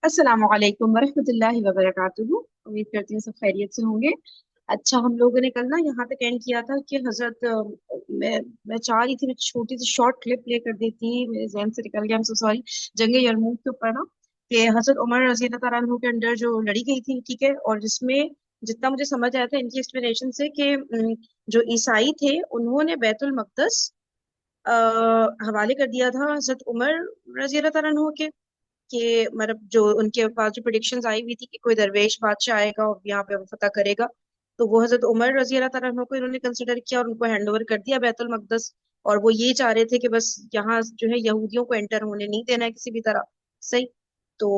अस्सलाम वालेकुम वरहमतुल्लाहि वबरकातुहू। उम्मीद करती हूँ सब खैरियत से होंगे। अच्छा, हम लोगों ने कल ना यहाँ तक एंड किया था कि हजरत मैं चाह रही थी, मैं छोटी सी शॉर्ट क्लिप प्ले कर देती, मेरे जहन से निकल गया, सो सॉरी। जंग यरमूक के ऊपर ना, कि हजरत उमर रजी अल्लाह तआला अन्हु के अंडर जो लड़ी गई थी, ठीक है, और जिसमें जितना मुझे समझ आया था इनकी एक्सप्लेनेशन से कि जो ईसाई थे उन्होंने बैतुल मक़दस हवाले कर दिया था हजरत उमर रजी अल्लाह तआला अन्हु के। कि मतलब जो उनके पास जो प्रिडिक्शंस आई हुई थी कि कोई दरवेश बादशाह आएगा और यहाँ पे वो फतह करेगा, तो वो हजरत उमर रजी अल्लाह तआला अन्हु को इन्होंने कंसिडर किया और उनको हैंड ओवर कर दिया बैतुल मकदस। और वो ये चाह रहे थे कि बस यहाँ जो है यहूदियों को एंटर होने नहीं देना है किसी भी तरह। सही। तो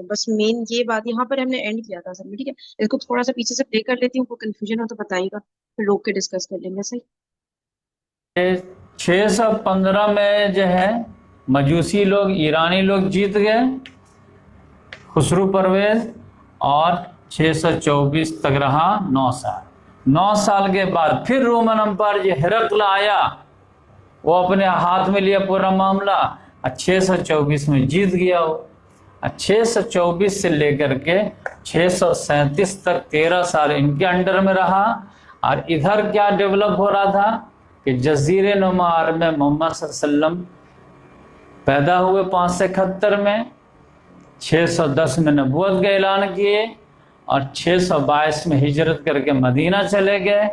बस मेन ये बात यहाँ पर हमने एंड किया था असल में, ठीक है। इसको थोड़ा सा पीछे से प्ले कर लेती हूँ, कोई कंफ्यूजन हो तो बताइएगा, फिर रोक के डिस्कस कर लेंगे। सही। 615 में जो है मजूसी लोग, ईरानी लोग जीत गए, खुसरू परवेज। और 624 तक रहा 9 साल। 9 साल के बाद फिर रोमन अम्पायर जो हिरकल आया, वो अपने हाथ में लिया पूरा मामला, और 624 में जीत गया वो। और 624 से लेकर के 637 तक 13 साल इनके अंडर में रहा। और इधर क्या डेवलप हो रहा था कि जजीरे नुमा अरब में मोहम्मद सल्लल्लाहु अलैहि वसल्लम पैदा हुए 571 में, 610 में नबूवत का ऐलान किए, और 622 में हिजरत करके मदीना चले गए,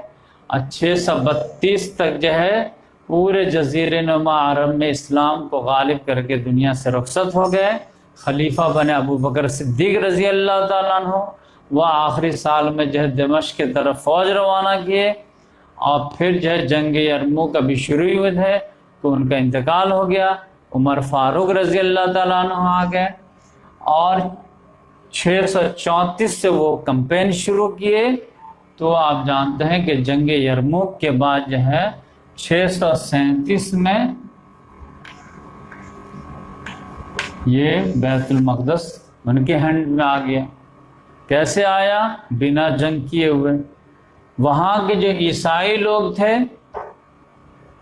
और 632 तक जो है पूरे जजीरे नुमा अरब में इस्लाम को गालिब करके दुनिया से रुखसत हो गए। खलीफा बने अबू बकर सिद्दीक रजी अल्लाह ताला अन्हु। वह आखिरी साल में जो है दमिश्क की तरफ फौज रवाना किए, और फिर जो है जंग यरमूक अभी शुरू हुए थे तो उनका इंतकाल हो गया। उमर फारूक रजी अल्लाह ताला अन्हु आ गए, और 634 से वो कैंपेन शुरू किए। तो आप जानते हैं कि जंग यरमूक के बाद जो है 637 में ये बैतुल मक़दस उनके हैंड में आ गया। कैसे आया? बिना जंग किए हुए। वहाँ के जो ईसाई लोग थे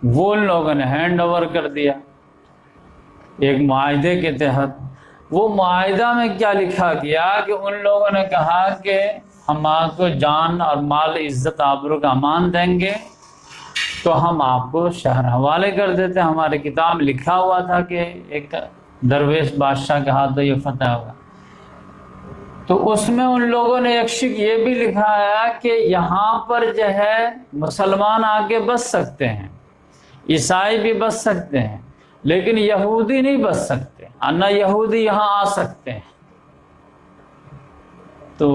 वो उन लोगों ने हैंड ओवर कर दिया एक मुआहदे के तहत। वो मुआहदा में क्या लिखा गया कि उन लोगों ने कहा कि हम आपको जान और माल, इज्जत, आबरू का अमान देंगे तो हम आपको शहर हवाले कर देते। हमारे किताब लिखा हुआ था कि एक दरवेश बादशाह के हाथ ये फतह होगा। तो उसमें उन लोगों ने एक शिक ये भी लिखा है कि यहाँ पर जो है मुसलमान आके बस सकते हैं, ईसाई भी बस सकते हैं, लेकिन यहूदी नहीं बस सकते, अन्ना यहूदी यहाँ आ सकते हैं। तो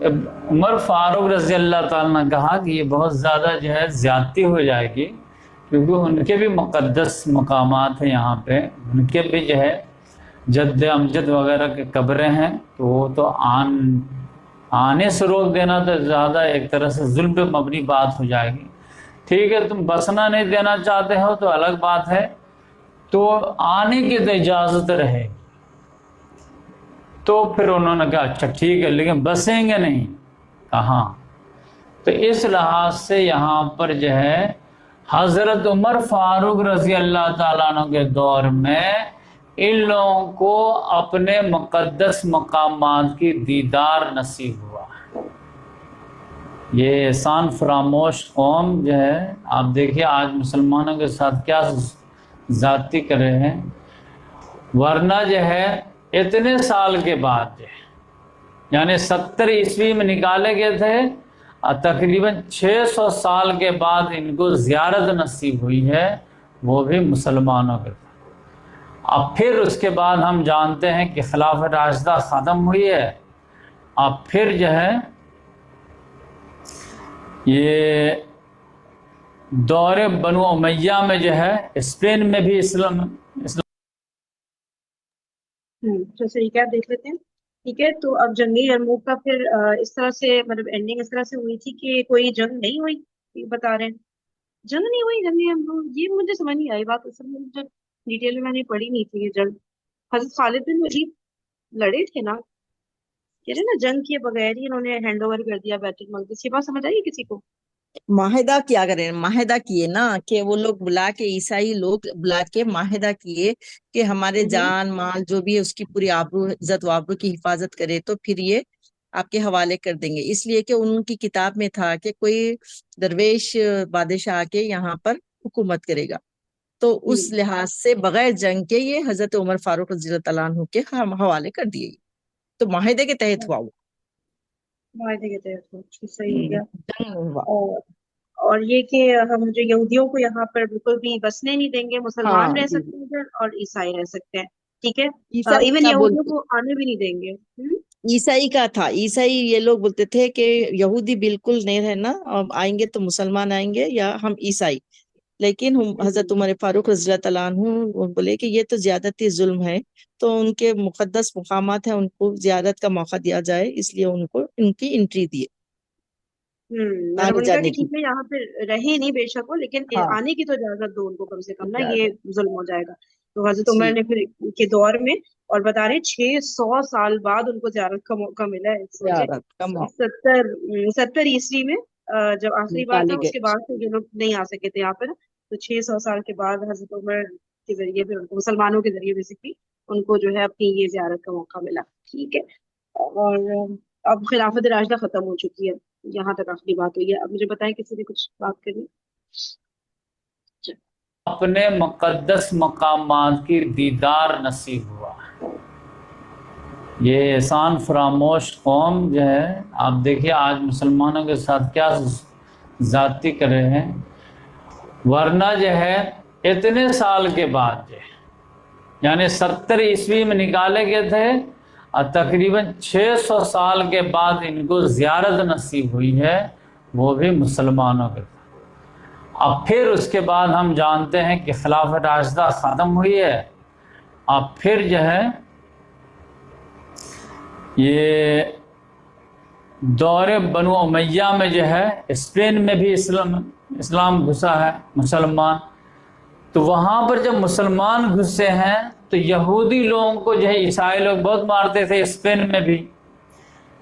उमर फारूक रजी अल्लाह ताला ने कहा कि ये बहुत ज़्यादा जो है ज़्यादती हो जाएगी, क्योंकि उनके भी मुक़द्दस मकामात हैं यहाँ पे, उनके भी जो है जद्द अमजद वगैरह के कब्रें हैं, तो वो तो आने से रोक देना तो ज़्यादा एक तरह से जुल्म पे मबनी बात हो जाएगी। ठीक है, तुम बसना नहीं देना चाहते हो तो अलग बात है, तो आने की तो इजाज़त रहेगी। तो फिर उन्होंने कहा अच्छा ठीक है, लेकिन बसेंगे नहीं। कहाँ? तो इस लिहाज से यहाँ पर जो है हज़रत उमर फारूक रजी अल्लाह ताला अन्हु के दौर में इन लोगों को अपने मुक़द्दस मकामात की दीदार नसीब हुआ। ये एहसान फरामोश कौम जो है, आप देखिए आज मुसलमानों के साथ क्या ज़्यादती कर रहे हैं। वरना जो है इतने साल के बाद जो है, यानी 70 ईस्वी में निकाले गए थे, और तकरीबन 600 साल के बाद इनको ज़ियारत नसीब हुई है, वो भी मुसलमानों के। अब फिर उसके बाद हम जानते हैं कि खिलाफत राशिदा ख़त्म हुई है। अब फिर जो है ये दौरे बनु उमैया में जो है स्पेन में भी इस्लाम। तो सही क्या देख लेते हैं। ठीक है, तो अब जंग यरमूक का फिर इस तरह से मतलब एंडिंग इस तरह से हुई थी कि कोई जंग नहीं हुई, ये बता रहे हैं। जंग नहीं हुई जंग यरमूक, ये मुझे समझ नहीं आई बात, असल में जब डिटेल में मैंने पढ़ी नहीं थी ये जंग। हजरत खालिद बिन वलीद लड़े थे ना, कह रहे ना जंग किए बगैर ही इन्होंने हैंड ओवर कर दिया बैतुल मकदस। ये बात समझ आई है किसी को? माहिदा क्या करें, माहिदा किए ना कि वो लोग बुला के, ईसाई लोग बुला के माहिदा किए कि हमारे हम्म। जान माल जो भी है उसकी पूरी आबरू इज्जत वाबरू की हिफाजत करे, तो फिर ये आपके हवाले कर देंगे। इसलिए कि उनकी किताब में था कि कोई दरवेश बादशाह आके यहाँ पर हुकूमत करेगा। तो उस हम्म। लिहाज से बगैर जंग के ये हजरत उमर फारूक रज़ी अल्लाह तआला अन्हु के हम हवाले कर दिए। तो माहिदे के तहत हुआ वो। मायदे के तहत हो, सही हो गया। जंग नहीं हुआ। और और ये कि हम जो यहूदियों को यहाँ पर बिल्कुल भी बसने नहीं देंगे, मुसलमान हाँ रह जी। सकते हैं इधर और ईसाई रह सकते हैं। ठीक है। ईसाई इवन का यहूदियों बोलते, को आने भी नहीं देंगे। ईसाई का था, ईसाई ये लोग बोलते थे कि यहूदी बिल्कुल नहीं रहना, अब आएंगे तो मुसलमान आएंगे या हम ईसाई। लेकिन हम हजरत हम्म। उमर फारूक रज़ी अल्लाह तआला अन्हु वो बोले कि ये तो ज्यादती जुल्म है, तो उनके मुकद्दस मुकामात है, उनको जियारत का मौका दिया जाए, इसलिए उनको उनकी एंट्री दिए, मतलब आने उन्होंने कहा कि जाने की। ठीक है यहाँ पे रहे नहीं बेशक हो, लेकिन हाँ, आने की तो इजाजत दो उनको कम से कम ना, ये इजाजत। जुल्म हो जाएगा। तो हजरत उमर जी। ने फिर के दौर में, और बता रहे 600 साल बाद उनको जियारत का मौका मिला है, सोचे। जियारत का मौका 70 ईस्वी में जब आखिरी बार था, निकाले गए। उसके बाद से ये लोग नहीं आ सके थे यहाँ पर। तो 600 साल के बाद हजरत उमर के जरिए फिर उनको, मुसलमानों के जरिए बेसिकली, उनको जो है अपनी ये जियारत का मौका मिला। ठीक है। और अब खिलाफत राशिदा खत्म हो चुकी है। यहाँ तक आखिरी बात हुई है। अब मुझे बताएं, किसी ने कुछ बात करी? अपने मुकद्दस मकामात की दीदार नसीब हुआ। ये एहसान फरामोश कौम जो है, आप देखिए आज मुसलमानों के साथ क्या जाती कर रहे हैं। वरना जो है इतने साल के बाद जो है, यानी 70 ईस्वी में निकाले गए थे और तकरीबन 600 साल के बाद इनको जियारत नसीब हुई है, वो भी मुसलमानों के। अब फिर उसके बाद हम जानते हैं कि खिलाफत राशिदा ख़त्म हुई है। अब फिर जो है ये दौरे बनु उमैया में जो है स्पेन में भी इस्लाम घुसा है, मुसलमान। तो वहाँ पर जब मुसलमान घुसे हैं तो यहूदी लोगों को जो है ईसाई लोग बहुत मारते थे, स्पेन में भी।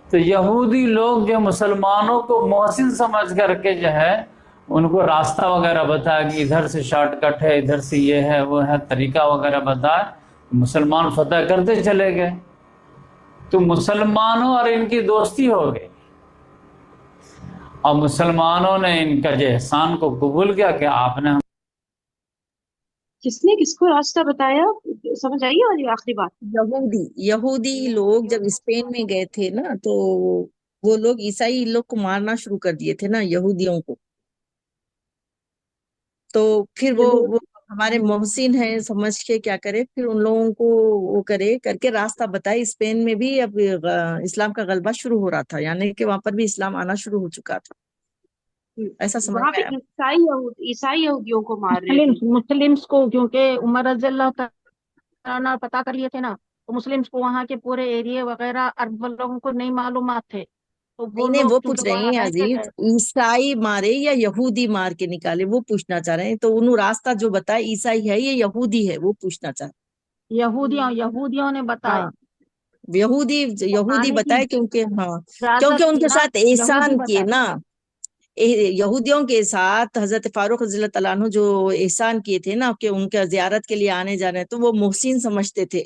तो यहूदी लोग जो मुसलमानों को मोहसिन समझ करके जो है उनको रास्ता वगैरह बताया कि इधर से शॉर्टकट है, इधर से ये है वो है, तरीका वगैरह बताया। मुसलमान फतह करते चले गए। तो मुसलमानों और इनकी दोस्ती हो गई और मुसलमानों ने इनका जो एहसान को कबूल किया कि आपने। किसने किसको रास्ता बताया? समझ आई है वाली आखिरी बात? यहूदी यहूदी लोग जब स्पेन में गए थे ना, तो वो लोग ईसाई लोग को मारना शुरू कर दिए थे ना, यहूदियों को। तो फिर यहूद वो हमारे मोहसिन है समझ के क्या करे, फिर उन लोगों को वो करे करके रास्ता बताए। स्पेन में भी अब इस्लाम का गलबा शुरू हो रहा था, यानी कि वहां पर भी इस्लाम आना शुरू हो चुका था। ऐसा समझ वहां में पे आया। ईसाई यहूदियों को मार रहे थे। मुस्लिम्स मुस्लिम्स को, क्योंकि उमर रज़ी अल्लाह तआला पता कर लिए थे ना, तो मुस्लिम्स को वहाँ के पूरे एरिया वगैरह अरब लोगों को नहीं मालूमात थे, तो वो नहीं नहीं, लोग वो चूंकि पूछ रहे वहाँ हैं रह के अजीज, गए। ईसाई मारे या यहूदी मार के निकाले, वो पूछना चाह रहे हैं। तो उन्होंने रास्ता जो बताया ईसाई है या यहूदी है, वो पूछना चाह रहे यहूदियों यहूदियों ने हैं। बताए। हाँ, यहूदी तो यहूदी आने की बताए, क्योंकि हाँ, क्योंकि इजाजत थी उनके ना, साथ यहूदी एहसान किए बताए। ना। यहूदियों के साथ हजरत फारूक रज़ी अल्लाह तआला अन्हु जो एहसान किए थे ना, कि उनका जियारत के लिए आने जाने, तो वो मोहसिन समझते थे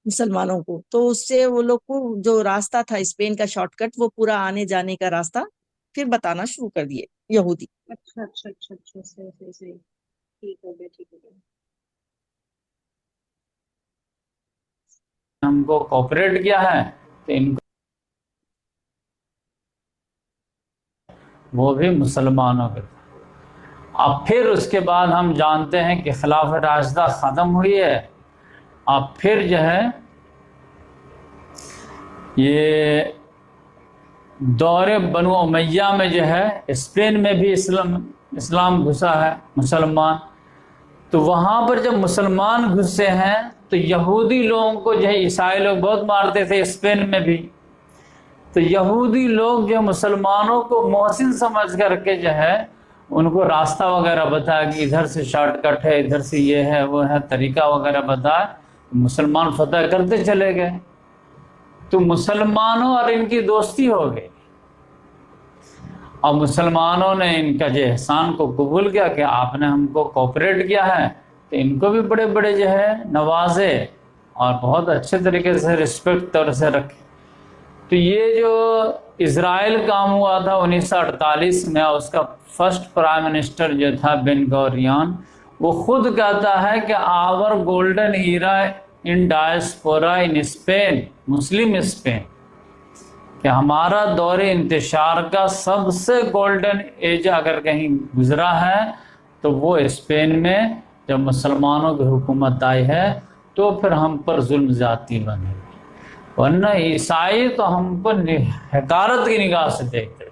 मुसलमानों को। तो उससे वो लोग को जो रास्ता था स्पेन का शॉर्टकट, वो पूरा आने जाने का रास्ता फिर बताना शुरू कर दिए यहूदी। अच्छा अच्छा अच्छा अच्छा, सही सही सही। ठीक हो गया, ठीक हो गया। हमको कॉपरेट किया है तो इनको, वो भी मुसलमानों के। अब फिर उसके बाद हम जानते हैं कि खिलाफत राशिदा ख़त्म हुई है। अब फिर जो है ये दौरे बनु उमैया में जो है स्पेन में भी इस्लाम घुसा है, मुसलमान। तो वहाँ पर जब मुसलमान घुसे हैं तो यहूदी लोगों को जो है ईसाई लोग बहुत मारते थे, स्पेन में भी। तो यहूदी लोग जो मुसलमानों को मोहसिन समझ करके जो है उनको रास्ता वगैरह बताया कि इधर से शॉर्टकट है, इधर से ये है वो है, तरीका वगैरह बताया। मुसलमान फतह करते चले गए। तो मुसलमानों और इनकी दोस्ती हो गई। और मुसलमानों ने इनका जो एहसान को कबूल किया कि आपने हमको कोऑपरेट किया है, तो इनको भी बड़े बड़े जो है नवाजे और बहुत अच्छे तरीके से रिस्पेक्ट तौर से रखे। तो ये जो इजराइल काम हुआ था 1948 में, उसका फर्स्ट प्राइम मिनिस्टर जो था बेन गूरियन, वो खुद कहता है कि our golden era in diaspora in Spain, Muslim Spain, कि हमारा दौर इंतशार का सबसे गोल्डन एज अगर कहीं गुजरा है तो वो स्पेन में जब मुसलमानों की हुकूमत आई है, तो फिर हम पर जुल्म ज्यादती बनी। वरना ईसाई तो हमको हकारत की निगाह से देखते थे,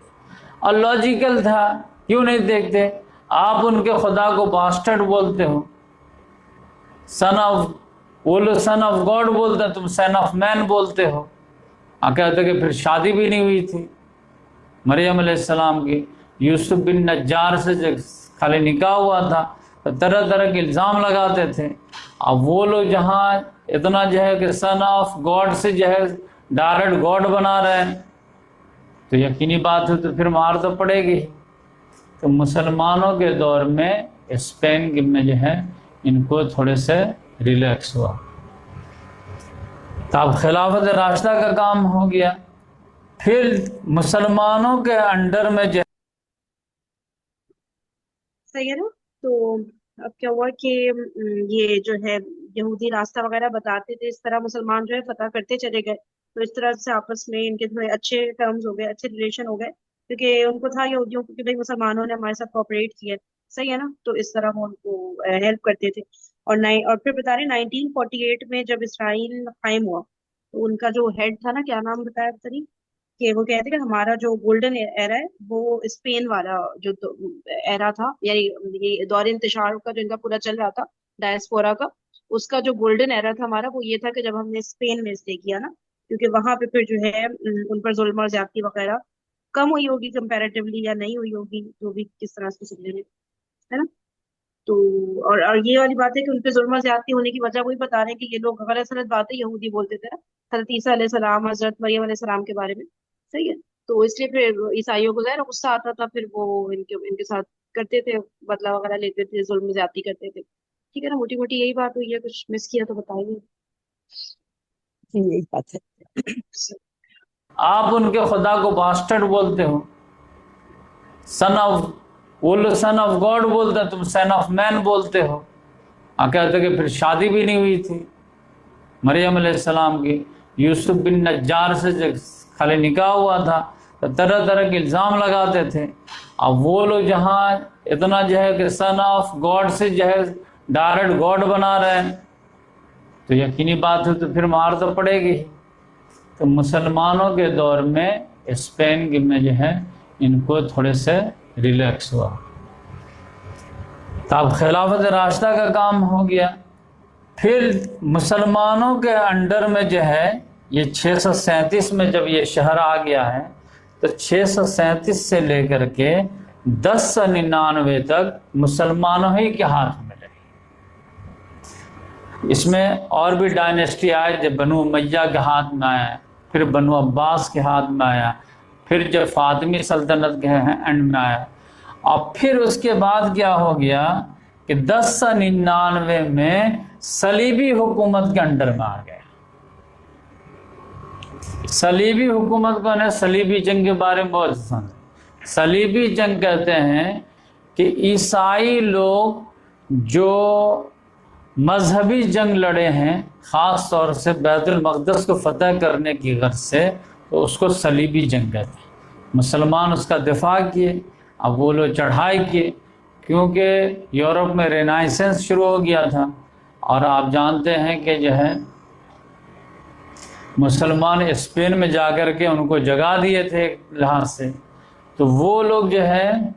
और लॉजिकल था, क्यों नहीं देखते? आप उनके खुदा को बास्टर्ड बोलते हो, सन ऑफ, वो लोग सन ऑफ गॉड बोलते हैं, तुम सन ऑफ मैन बोलते हो। कहते कि फिर शादी भी नहीं हुई थी मरियम अलैहिस्सलाम की, यूसुफ बिन नज्जार से जो खाली निकाह हुआ था, तो तरह तरह के इल्ज़ाम लगाते थे। अब वो लोग जहाँ इतना जो है कि सन ऑफ गॉड से जो है डायरेक्ट गॉड बना रहे हैं, तो यकीनी बात है तो फिर मार तो पड़ेगी। तो मुसलमानों के दौर में स्पेन में जो है इनको थोड़े से रिलैक्स हुआ, तब खिलाफत राशिदा का काम हो गया। फिर मुसलमानों के अंडर में जो, सही है ना। तो अब क्या हुआ कि ये जो है यहूदी रास्ता वगैरह बताते थे, इस तरह मुसलमान जो है फतह करते चले गए। तो इस तरह से आपस में इनके थोड़े अच्छे टर्म्स हो गए, अच्छे रिलेशन हो गए, क्योंकि उनको था यहूदियों को कि भाई मुसलमानों ने हमारे साथ कोऑपरेट किया है। सही है ना। तो इस तरह वो उनको हेल्प करते थे। और फिर बता रहे 1948 में जब इसराइल कायम हुआ, तो उनका जो हेड था ना, क्या नाम बताया पता नहीं, कि वो कहते हैं कि हमारा जो गोल्डन एरा है वो स्पेन वाला जो एरा था, यानी ये दौर इंतशार का जो इनका पूरा चल रहा था, डायस्पोरा का, उसका जो गोल्डन एरा था हमारा, वो ये था कि जब हमने स्पेन में स्टे किया ना, क्योंकि वहां पे फिर जो है उन पर जुल्म और ज्यादती वगैरह कम हुई होगी कंपैरेटिवली, या नहीं हुई होगी, जो भी किस तरह से समझे, है ना। तो और ये वाली बात है कि उनपे जुल्म और ज्यादती होने की वजह वही बता रहे हैं कि ये लोग गलत सलत बातें यहूदी बोलते थे ना, हजरत ईसा अलैहिस्सलाम, हजरत मरियम अलैहिस्सलाम के बारे में। सही है। तो इसलिए फिर ईसाइयों को ज़ाहिर है गुस्सा आता था, फिर वो इनके इनके साथ करते थे, बदला वगैरह लेते थे, जुल्म ज्यादती करते थे। ठीक है ना, मोटी मोटी यही बात हुई है, कुछ मिस किया तो बताइए। यही बात है। आप उनके खुदा को बास्टर्ड बोलते हो, सन ऑफ, वो लोग सन ऑफ गॉड बोलते हैं, तुम सन ऑफ मैन बोलते हो। कहते कि फिर शादी भी नहीं हुई थी मरियम अलैहिस्सलाम की, यूसुफ बिन नज्जार से जो खाली निकाह हुआ था, तो तरह तरह के इल्ज़ाम लगाते थे। अब वो लोग जहाँ इतना जो है कि सन ऑफ गॉड से जो है डायरेक्ट गॉड बना रहे हैं, तो यकीनी बात है तो फिर मार तो पड़ेगी। तो मुसलमानों के दौर में स्पेन में जो है इनको थोड़े से रिलैक्स हुआ, तब खिलाफत राशिदा का काम हो गया। फिर मुसलमानों के अंडर में जो है ये 637 में जब ये शहर आ गया है, तो 637 से लेकर के 1099 तक मुसलमानों ही के हाथ में रही। इसमें और भी डायनेस्टी आए, जब बनु उमय्या के हाथ में आया, फिर बनु अब्बास के हाथ में आया, फिर जब फातिमी सल्तनत के एंड में आया, और फिर उसके बाद क्या हो गया कि 1099 में सलीबी हुकूमत के अंडर में आ गया। सलीबी हुकूमत को है, सलीबी जंग के बारे में बहुत पसंद है। सलीबी जंग कहते हैं कि ईसाई लोग जो मजहबी जंग लड़े हैं, ख़ास तौर से बैतुल मक़दस को फतह करने की गर्ज से, तो उसको सलीबी जंग कहते हैं। मुसलमान उसका दिफा किए, अब वो लोग चढ़ाई किए, क्योंकि यूरोप में रेनाइसेंस शुरू हो गया था, और आप जानते हैं कि जो है मुसलमान स्पेन में जाकर के उनको जगा दिए थे एक लिहाज से। तो वो लोग जो है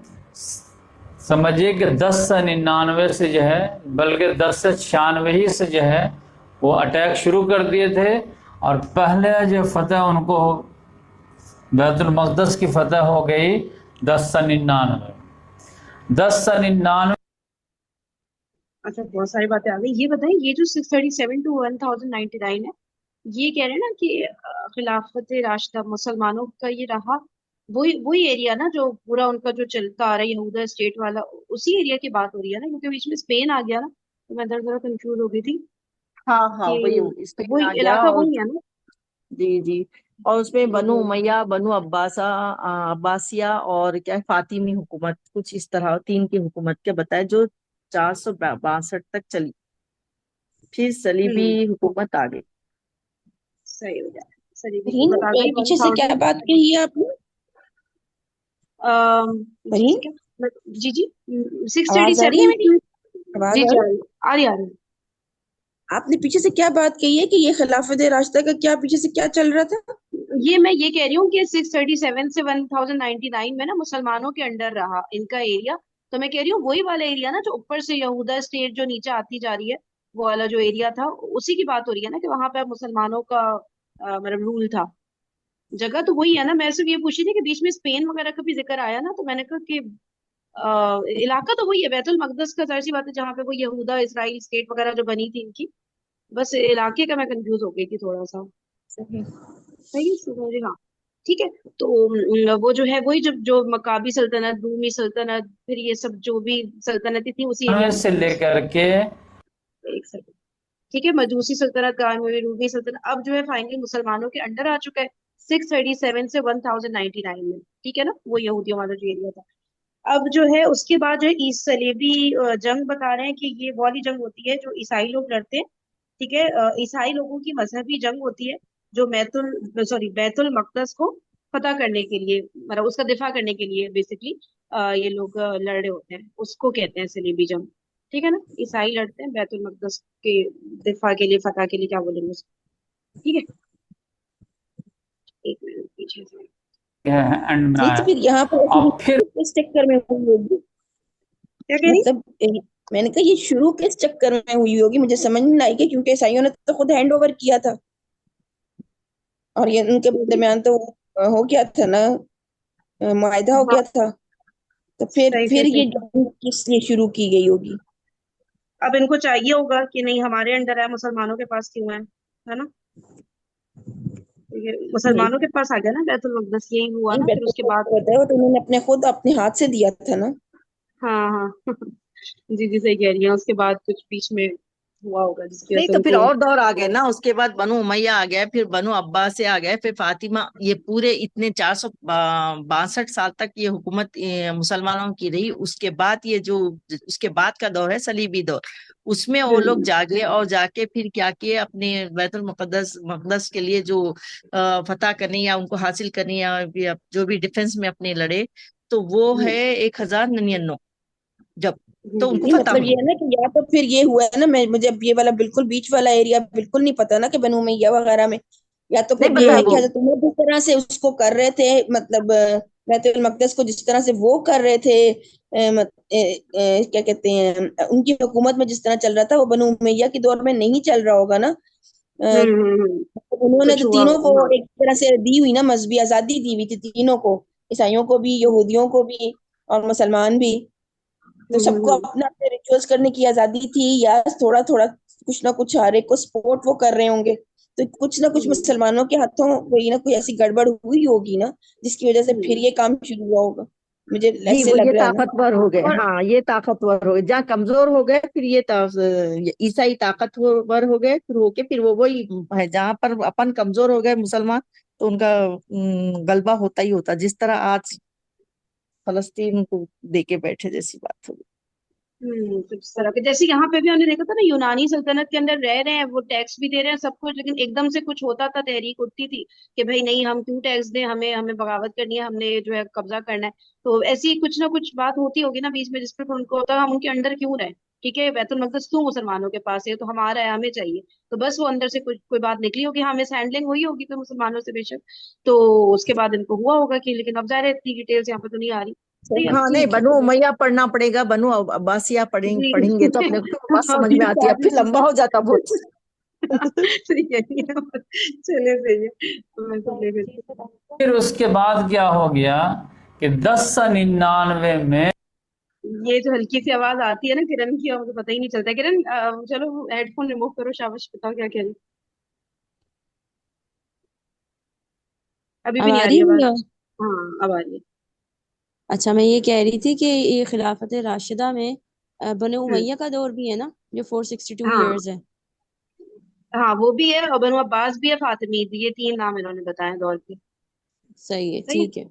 समझिए कि 1099 से जो है, बल्कि 1096 ही से जो है वो अटैक शुरू कर दिए थे। और पहले जो फतह उनको बैतुल मक़दस की फतह हो गई 1099। अच्छा, बहुत सारी बातें आ गई। ये बताइए, ये जो 637 to 1099 है, ये कह रहे हैं ना कि खिलाफत राशिदा मुसलमानों का ये रहा, वही वही एरिया ना जो पूरा उनका जो चलता आ रहा है यहूदा स्टेट वाला, उसी एरिया की बात हो रही है ना, क्योंकि बीच में स्पेन आ गया ना, तो मैं जरा कंफ्यूज हो गई थी हाँ हाँ, वही कि स्पेन वही आ गया। इलाका और वही है ना। जी जी। और उसमें बनु हम्म, उमैया, बनु अब्बासा, अब्बासिया और क्या है, फातिमी हुकूमत, कुछ इस तरह तीन की हुकूमत के बताए, जो 462 तक चली। फिर सलीबी हम्म, हुकूमत आ गई। सही हो जाए। सलीबी रहीन, हुकूमत आ गई वन पीछे से क्या थाउजेंड बात कही है आपने? पीछे से रहीन, क्या? जी जी, 637 आवाज आ रही है मेरी? की। आवाज जी आ जी, रही? आ रही आ रही। आपने पीछे से क्या बात कही है कि ये खिलाफत राशिदा का क्या पीछे से क्या चल रहा था? ये मैं ये कह रही हूँ कि 637 से 1099 में ना मुसलमानों के अंडर रहा इनका एरिया। तो मैं कह रही हूँ वही वाला एरिया ना जो ऊपर से यहूदा स्टेट जो नीचे आती जा रही है, वो वाला जो एरिया था, उसी की बात हो रही है ना, कि वहां पे मुसलमानों का मतलब रूल था। जगह तो वही है ना। मैं सिर्फ ये पूछी थी कि बीच में स्पेन वगैरह का भी जिक्र आया ना, तो मैंने कहा कि इलाका तो वही है, बैतुल मकदस का, जाहिर सी बात है, जहाँ पे वो यहूदा इसराइल स्टेट वगैरह जो बनी थी इनकी। बस इलाके का मैं कंफ्यूज हो गई थी थोड़ा सा। सही। सही है, मुझे, हाँ। ठीक है। तो वो जो है वही जब जो मकाबी सल्तनत, रूमी सल्तनत, फिर ये सब जो भी सल्तनतें थी उसी एरिया में में से थी। लेकर के एक सेकंड। ठीक है, मजूसी सल्तनत, कायम हुई रूमी सल्तनत, अब जो है फाइनली मुसलमानों के अंडर आ चुका है 637 से 1099 में। ठीक है ना, वो यहूदियों वाला जो एरिया था। अब जो है उसके बाद जो है ईस सलेबी जंग बता रहे हैं कि ये वो वाली जंग होती है जो ईसाई लोग लड़ते हैं। ठीक है, ईसाई लोगों की मजहबी जंग होती है, जो बैतुल मकदस को फतह करने के लिए, मतलब उसका दिफा करने के लिए बेसिकली ये लोग लड़ रहे होते हैं, उसको कहते हैं सलीबी जंग। ठीक है ना, ईसाई लड़ते हैं बैतुल मकदस के दिफा के लिए, फतह के लिए, क्या बोलेंगे उसको। ठीक है, एक मिनट पीछे से। एंड में नहीं आया। तो फिर यहाँ पर ऐसी और फिर किस चक्कर में हुई होगी? क्या कह रही? मतलब मैंने कहा ये शुरू किस चक्कर में हुई होगी, मुझे समझ नहीं आई कि क्योंकि ईसाइयों ने तो खुद हैंड ओवर किया था और ये उनके दरमियान तो हो गया था ना, मुआहदा हो हाँ, गया था। तो सही फिर सही। ये जंग किस लिए शुरू की गई होगी? अब इनको चाहिए होगा कि नहीं, हमारे अंडर है, मुसलमानों के पास क्यों है ना। तो ये नहीं मुसलमानों के पास आ गया ना बैतुल मकदस, यही हुआ नहीं, ना फिर वैसे उसके तो बाद। बताया तो उन्होंने अपने खुद अपने हाथ से दिया था ना। हाँ हाँ जी जी, सही कह रही है, उसके बाद कुछ बीच में हुआ होगा जिसकी वजह नहीं से तो फिर उनको। और दौर आ गए ना, उसके बाद बनु उमैया आ गया, फिर बनु अब्बास से आ गए, फिर फातिमा। ये पूरे इतने 462 साल तक ये हुकूमत मुसलमानों की रही। उसके बाद ये जो उसके बाद का दौर है सलीबी दौर, उसमें वो लोग हम्म जागे और जाके फिर क्या किए, अपने बैतुल मुकद्दस मकदस के लिए जो फतह करनी या उनको हासिल करनी या जो भी डिफेंस में अपने लड़े, तो वो है हम्म 1099 जब, तो उनको नहीं फतह मतलब ये हुई। है ना कि या तो फिर ये हुआ है ना, मैं मुझे अब ये वाला बिल्कुल बीच वाला एरिया बिल्कुल नहीं पता ना कि बनु उमैया वगैरह में, या तो नहीं फिर ये पता है वो। कि हजरत उमर जिस तरह से उसको कर रहे थे, मतलब बैतुल मकदस को जिस तरह से वो कर रहे थे, क्या कहते हैं, उनकी हुकूमत में जिस तरह चल रहा था, वो बनु उमैया के दौर में नहीं चल रहा होगा ना। तो उन्होंने कुछ तो हुआ तीनों को होगा, हाँ। एक तरह से दी हुई ना, मजहबी आजादी दी हुई थी तीनों को, ईसाइयों को भी, यहूदियों को भी और मुसलमान भी। तो सबको हम्म। अपना अपने रिचुअल्स करने की आजादी थी, या थोड़ा थोड़ा कुछ ना कुछ हर एक को सपोर्ट वो कर रहे होंगे। तो कुछ ना कुछ हम्म, मुसलमानों के हाथों कोई ना कोई ऐसी गड़बड़ हुई होगी ना, जिसकी वजह से फिर हम्म। ये काम शुरू हुआ होगा, मुझे जी, ऐसे वो ये लग रहा है ना। ताकतवर हो गए, और हाँ ये ताकतवर हो गए, जहाँ कमजोर हो गए फिर ये ईसाई ताकतवर हो गए, फिर होके फिर वो वही है, जहाँ पर अपन कमजोर हो गए मुसलमान, तो उनका गलबा होता ही होता, जिस तरह आज फलस्तीन को देके बैठे जैसी बात हो तो इस तरह के, जैसे यहाँ पे भी हमने देखा था ना, यूनानी सल्तनत के अंदर रह रहे हैं, वो टैक्स भी दे रहे हैं सब कुछ, लेकिन एकदम से कुछ होता था, तहरीक उठती थी कि भाई नहीं, हम क्यों टैक्स दें, हमें हमें बगावत करनी है, हमने जो है कब्जा करना है। तो ऐसी कुछ ना कुछ बात होती होगी ना बीच में, जिस पर उनको होता है हम उनके अंडर क्यों रहे। ठीक है, बैतुल मकदस क्यों मुसलमानों के पास है, तो हमारा है, हमें चाहिए। तो बस वो अंदर से कुछ कोई बात निकली होगी, हाँ मिस हैंडलिंग हुई होगी तो मुसलमानों से बेशक। तो उसके बाद इनको हुआ होगा कि, लेकिन अब ज़ाहिर है इतनी डिटेल्स यहाँ पे तो नहीं आ रही। सही है, गई। हाँ नहीं, ठीक है, बनु तो बस उमैया पढ़ना पड़ेगा, बनु अब्बासिया जी पढ़ेंगे तो अपने को बात समझ अभी में आती है, सारी फिर लंबा हो जाता बहुत। सही कह रही है। चले सही है, तो मैं तो ले लेती फिर उसके बाद क्या हो गया कि 1099 में हूँ। ये जो हल्की सी आवाज आती है ना किरण की, और मुझे पता ही नहीं चलता। किरण चलो हेडफोन रिमूव करो, शाबाश, बताओ क्या कह रही। अभी अब भी नहीं आ आ रही रही है आवाज। नहीं? हाँ अब आ रही है। अच्छा, मैं ये कह रही थी कि ये खिलाफत राशिदा में बनु हम्म। उमैया का दौर भी है ना, जो 462 हाँ ईयर्स है। हाँ वो भी है, और बनु अब्बास भी है, फातिमी भी, ये तीन नाम इन्होंने बताए दौर के। सही है, सही है। ठीक है।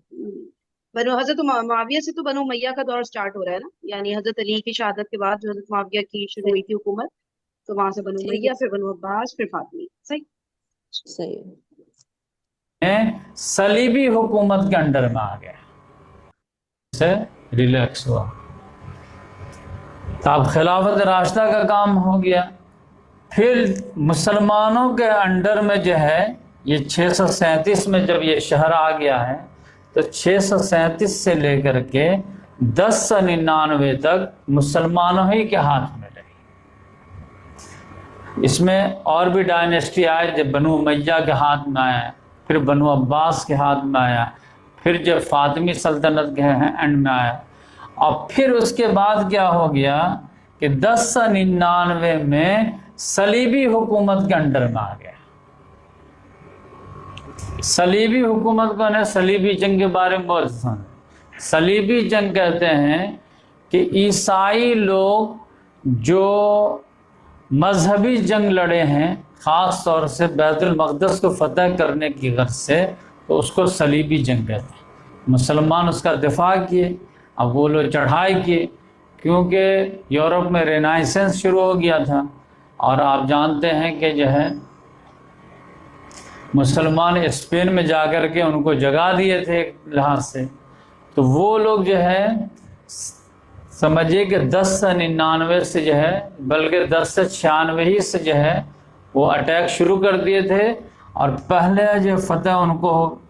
बनु हजरत मुआविया से तो बनु उमैया का दौर स्टार्ट हो रहा है ना, यानी हजरत अली की शहादत के बाद जो हजरत मुआविया की शुरू सही, हुई थी हुकूमत, तो वहां से बनु ठीक है, उमैया, फिर बनु अब्बास, फिर फातिमी। सही। सही है। में सलीबी हुकूमत के अंडर में आ गया, से रिलैक्स हुआ। तो अब खिलाफत राशिदा का काम हो गया। फिर मुसलमानों के अंडर में जो है ये 637 में जब ये शहर आ गया है, तो 637 से लेकर के 1099 तक मुसलमानों ही के हाथ में रही। इसमें और भी डायनेस्टी आए, जब बनु उमैया के हाथ में आया, फिर बनु अब्बास के हाथ में आया, फिर जब फातिमी सल्तनत के हैं एंड में आया, और फिर उसके बाद क्या हो गया कि 1099 में सलीबी हुकूमत के अंडर में आ गया। सलीबी हुकूमत को ने सलीबी जंग के बारे में बहुत सुना। सलीबी जंग कहते हैं कि ईसाई लोग जो मजहबी जंग लड़े हैं, ख़ास तौर से बैतुल मक़दस को फतह करने की गर्ज से, तो उसको सलीबी जंग कहते हैं। मुसलमान उसका दिफा किए, अब वो लोग चढ़ाई किए, क्योंकि यूरोप में रेनाइसेंस शुरू हो गया था, और आप जानते हैं कि जो है मुसलमान स्पेन में जाकर के उनको जगा दिए थे एक लिहाज से। तो वो लोग जो है समझिए कि 1099 से जो है, बल्कि 1096 ही से जो है वो अटैक शुरू कर दिए थे। और पहले जो फतह उनको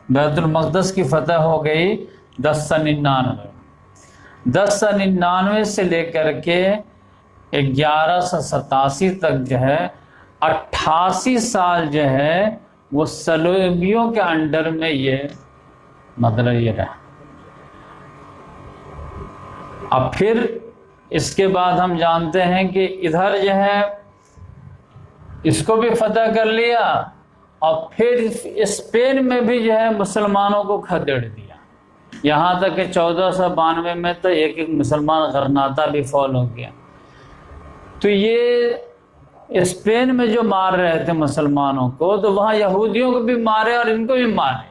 बैतुल मक़दस की फतह हो गई 1099 से लेकर के 1187 तक जो है 88 साल जो है वो सलीबियों के अंडर में ये मतलब ये रहा। अब फिर इसके बाद हम जानते हैं कि इधर जो है इसको भी फतह कर लिया, और फिर स्पेन में भी जो है मुसलमानों को खदेड़ दिया, यहाँ तक कि 1492 में तो एक एक मुसलमान गरनाता भी फॉल हो गया। तो ये स्पेन में जो मार रहे थे मुसलमानों को, तो वहाँ यहूदियों को भी मारे और इनको भी मारे।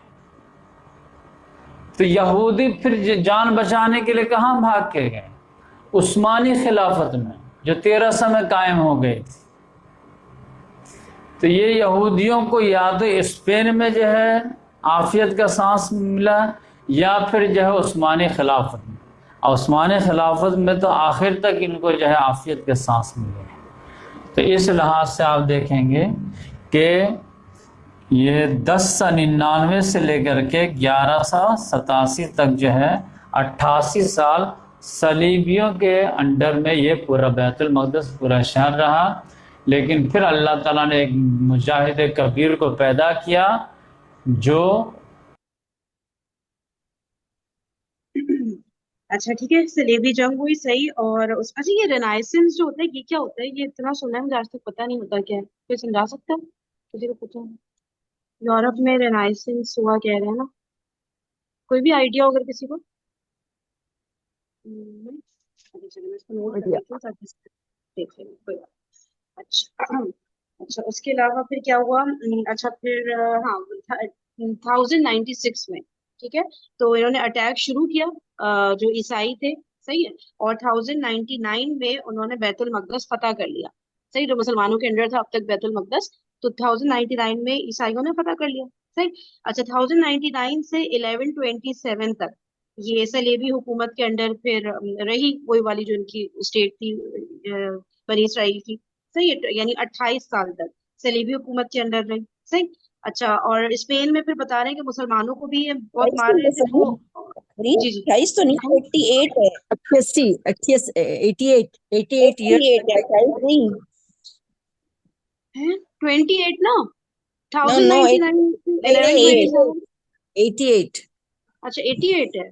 तो यहूदी फिर जान बचाने के लिए कहाँ भाग के गए? उस्मानी खिलाफत में, जो 1300 में कायम हो गई थी। तो ये यहूदियों को या तो स्पेन में जो है आफियत का सांस मिला, या फिर जो है उस्मानी खिलाफत में। और उस्मानी खिलाफत में तो आखिर तक इनको जो है आफियत के सांस मिले। तो इस लिहाज से आप देखेंगे कि ये 1099 से लेकर के 1187 तक जो है 88 साल सलीबियों के अंडर में ये पूरा बैतुल मक़दस पूरा शहर रहा। लेकिन फिर अल्लाह ताला ने एक मुजाहिद कबीर को पैदा किया जो अच्छा ठीक है, सलेबी जंग हुई, सही। और उस अच्छा ये रेनाइसेंस जो होता है ये क्या होता है? ये इतना सुना है, मुझे आज तक पता नहीं होता क्या है, कोई समझा सकता है? किसी को पता है? यूरोप में रेनाइसेंस हुआ कह रहे हैं ना, कोई भी आइडिया अगर किसी को? अच्छा चलिए मैं इसको नोट कर बढ़िया। लेती हूँ ताकि देख लेंगे, कोई बात। अच्छा अच्छा उसके अलावा फिर क्या हुआ? अच्छा फिर हाँ 1096 में, ठीक है, तो इन्होंने अटैक शुरू किया, जो ईसाई थे, सही है। और 1099 में उन्होंने बैतुल मक़दस फतह कर लिया, सही, जो मुसलमानों के अंडर था अब तक बैतुल मक़दस, तो 1099 में ईसाइयों ने फतह कर लिया, सही। अच्छा 1099 से 1127 तक ये सलेबी हुकूमत के अंडर फिर रही, वही वाली जो इनकी स्टेट थी, बनी इसराइल की, सही है, यानी 28 साल तक सलीबी हुकूमत के अंडर रही, सही। अच्छा और स्पेन में फिर बता रहे हैं कि मुसलमानों को भी ये बहुत 28 मार नहीं रहे है थे, सही, तो अरे जी जी 28 तो नहीं, 88 है। 88 88 ईयर्स 88 है, 28 नहीं। है 28 ना, नो नो 1099 88। 1127। 88 अच्छा 88 है।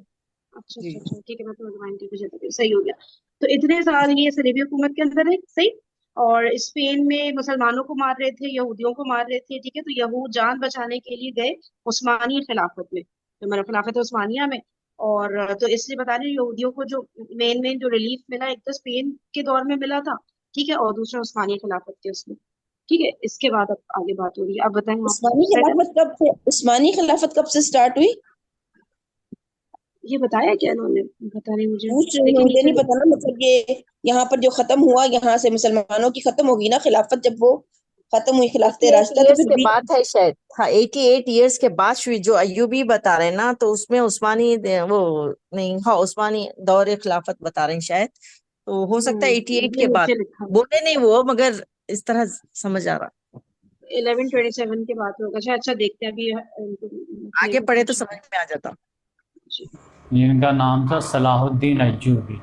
अच्छा जी। अच्छा अच्छा ठीक है, मैं तो 90 पे चली गई, सही हो गया। तो इतने साल ये सलीबी हुकूमत के अंदर है, सही। और स्पेन में मुसलमानों को मार रहे थे, यहूदियों को मार रहे थे, ठीक है, तो यहूद जान बचाने के लिए गए उस्मानी खिलाफत में, जो मतलब खिलाफत उस्मानिया में। और तो इसलिए बता रही हूँ, यहूदियों को जो मेन मेन जो रिलीफ मिला, एक तो स्पेन के दौर में मिला था, ठीक है, और दूसरा उस्मानिया खिलाफत के उसमें, ठीक है। इसके बाद अब आगे बात हो रही है, आप बताएं, वहाँ पे सब सेट है? उस्मानी खिलाफत कब से स्टार्ट हुई? ये बताया क्या इन्होंने? पता नहीं मुझे, पूछ रही हूँ, देखिए मुझे नीचे नहीं पता ना, मतलब ये यहाँ पर जो खत्म हुआ, यहाँ से मुसलमानों की खत्म होगी ना खिलाफत, जब वो खत्म हुई खिलाफत 88 राशिदा, तो ईयर्स फिर के भी बाद है शायद। हाँ, 88 ईयर्स के बाद हुई, जो अय्यूबी बता रहे हैं ना, तो उसमें उस्मानी वो नहीं, हाँ उस्मानी दौर खिलाफत बता रहे हैं शायद। तो हो सकता है 88 ये के बाद। नीचे लिखा है बोले नहीं वो, मगर इस तरह समझ आ रहा। 1127 के बाद होगा शायद। अच्छा देखते हैं अभी अपने आगे को पढ़े तो पूछा। समझ में आ जाता। जिनका नाम था सलाहुद्दीन अय्यूबी।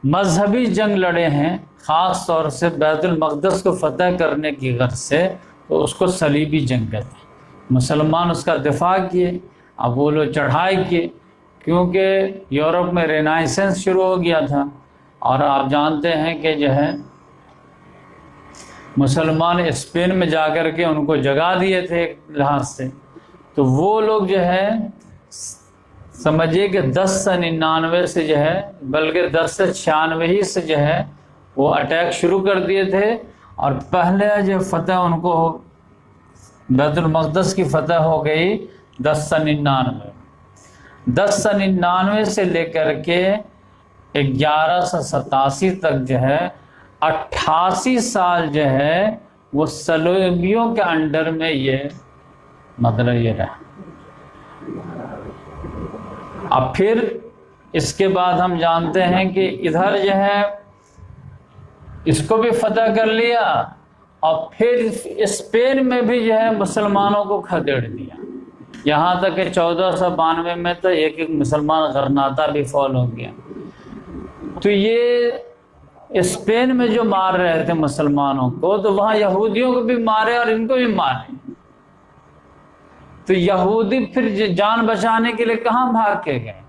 मजहबी जंग लड़े हैं, ख़ास तौर से बैतुल मक़दस को फतह करने की गर्ज से, तो उसको सलीबी जंग कहते हैं। मुसलमान उसका दिफा किए, अब वो लोग चढ़ाई किए, क्योंकि यूरोप में रेनाइसेंस शुरू हो गया था। और आप जानते हैं कि जो है मुसलमान स्पेन में जाकर के उनको जगा दिए थे एक लिहाज से। तो वो लोग जो है समझिए कि 10 से 99 से जो है, बल्कि 10 से 96 ही से जो है वो अटैक शुरू कर दिए थे। और पहले जो फतह उनको बैतुल मक़दस की फतह हो गई 10 से 99। 10 से 99 से लेकर के 1187 तक जो है 88 साल जो है वो सलोबियों के अंडर में ये मतलब ये रहा। अब फिर इसके बाद हम जानते हैं कि इधर जो है इसको भी फतह कर लिया, और फिर स्पेन में भी जो है मुसलमानों को खदेड़ दिया। यहाँ तक कि 1492 में तो एक एक मुसलमान गरनाता भी फॉल हो गया। तो ये स्पेन में जो मार रहे थे मुसलमानों को, तो वहाँ यहूदियों को भी मारे और इनको भी मारे। तो यहूदी फिर जान बचाने के लिए कहाँ भाग के गए?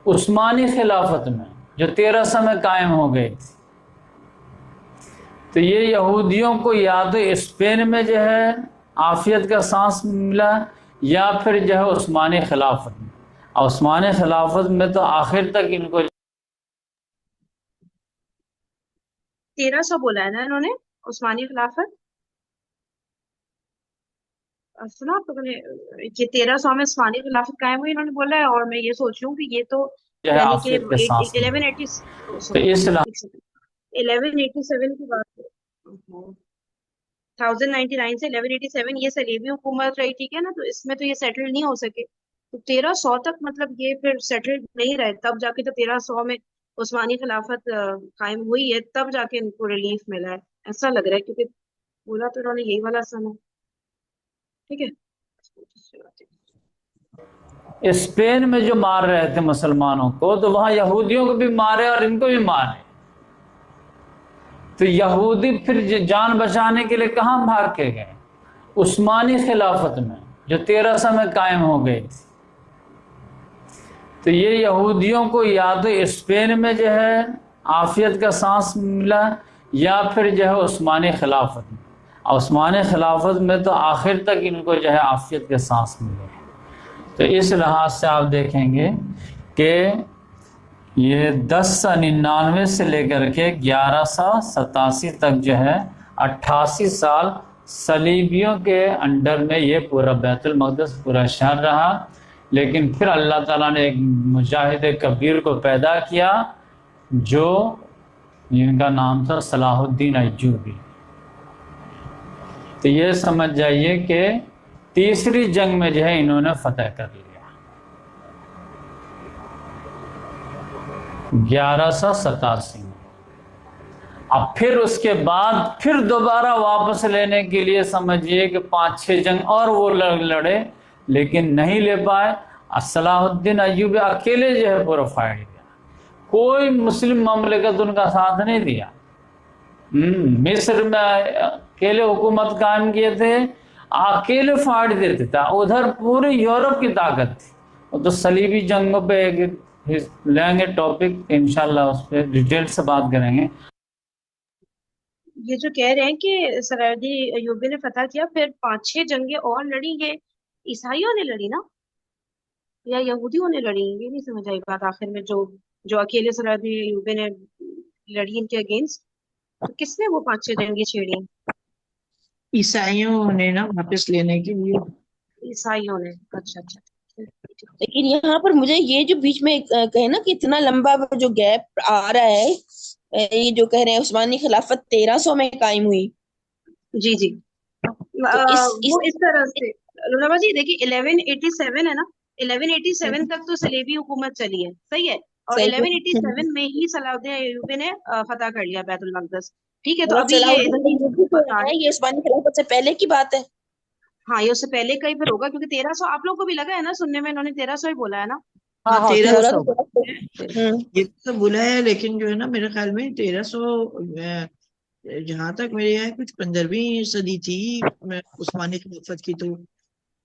उस्मानी खिलाफत में, जो 1300 में कायम हो गई थी। तो ये यहूदियों को या तो स्पेन में जो है आफियत का सांस मिला, या फिर जो है उस्मानी खिलाफत में। और उस्मानी खिलाफत में तो आखिर तक इनको 1300 बोला है ना इन्होंने, उस्मानी खिलाफत। सुना आप लोगों ने कि 1300 में उस्मानी खिलाफत कायम हुई, इन्होंने बोला है। और मैं ये सोच रही हूँ कि ये तो जो है यानी कि आफियत के सांस मिला। 1180, तो इस 1187 की बात है। 1099 से 1187 ये सलेबी हुकूमत रही, ठीक है ना। तो इसमें तो ये सेटल नहीं हो सके, तो 1300 तक मतलब ये फिर सेटल नहीं रहे, तब जाके तो 1300 में उस्मानी खिलाफत कायम हुई है, तब जाके इनको रिलीफ मिला है, ऐसा लग रहा है, क्योंकि बोला तो उन्होंने यही वाला सन है, ठीक है। स्पेन में जो मार रहे थे मुसलमानों को, तो वहां यहूदियों को भी मारे और इनको भी मारे। तो यहूदी फिर जान बचाने के लिए कहां भाग के गए? उस्मानी खिलाफत में, जो 1300 में कायम हो गई थी। तो ये यहूदियों को या तो स्पेन में जो है आफियत का सांस मिला, या फिर जो है उस्मानी खिलाफत में। और उस्मानी खिलाफत में तो आखिर तक इनको जो है आफियत के सांस मिले। तो इस लिहाज से आप देखेंगे कि ये 10 से 99 से लेकर के 1187 तक जो है 88 साल सलीबियों के अंडर में ये पूरा बैतुल मक़दस पूरा शहर रहा। लेकिन फिर अल्लाह ताला ने एक मुजाहिद कबीर को पैदा किया, जो जिनका नाम था सलाहुद्दीन अय्यूबी। तो ये समझ जाइए कि तीसरी जंग में जो है इन्होंने फतह कर लिया 1187 में। अब फिर उसके बाद फिर दोबारा वापस लेने के लिए समझिए कि 5-6 जंग और वो लड़े, लेकिन नहीं ले पाए। सलाहुद्दीन अय्यूबी अकेले जो है पूरा फाइट किया, कोई मुस्लिम ममलिकत उनका साथ नहीं दिया। मिस्र में अकेले हुकूमत कायम किए थे, अकेले फाड़ देते था। उधर पूरे यूरोप की ताकत थी। तो सलीबी जंगों पे एक लेंगे टॉपिक, इंशाल्लाह उस पर डिटेल से बात करेंगे। ये जो कह रहे हैं कि सलाहुद्दीन अय्यूबी ने फतह किया, फिर 5-6 जंगें और लड़ी, ये ईसाइयों ने लड़ी ना? या यहूदियों ने लड़ी? ये नहीं समझ आई बात आखिर में। जो जो अकेले सलाहुद्दीन अय्यूबी ने लड़ी इनके अगेंस्ट, तो किसने वो 5-6 जंगी छेड़ी? ईसाइयों ने ना वापस लेने के लिए। ईसाइयों ने? अच्छा अच्छा, ठीक है। लेकिन यहाँ पर मुझे ये जो बीच में कहे ना कि इतना लंबा वो जो गैप आ रहा है, ये जो कह रहे हैं उस्मानी खिलाफत 1300 में कायम हुई, जी जी। तो वो इस तरह से लुनाबा जी देखिए, 1187 है ना, 1187 तक तो सलेबी हुकूमत चली है, सही है। और सही 1187 में ही सलाहुद्दीन अय्यूबी ने फतह कर लिया बैतुल मक़दस। ठीक है, तो और अभी ये सलाहुद्दीन इधर ही अय्यूबी जो बता है रहे। ये उस्मानी खिलाफत से पहले की बात है। हाँ, ये उससे पहले का ही फिर होगा, क्योंकि 1300 आप लोग को भी लगा है ना सुनने में, इन्होंने 1300 ही बोला है ना। हाँ, हाँ, 1300 बोला तो 1300। थोड़ा ये तो बोला है, लेकिन जो है ना मेरे ख्याल में 1300, जहां तक मेरे यहाँ कुछ 15वीं सदी थी उस्मानी खिलाफत की, तो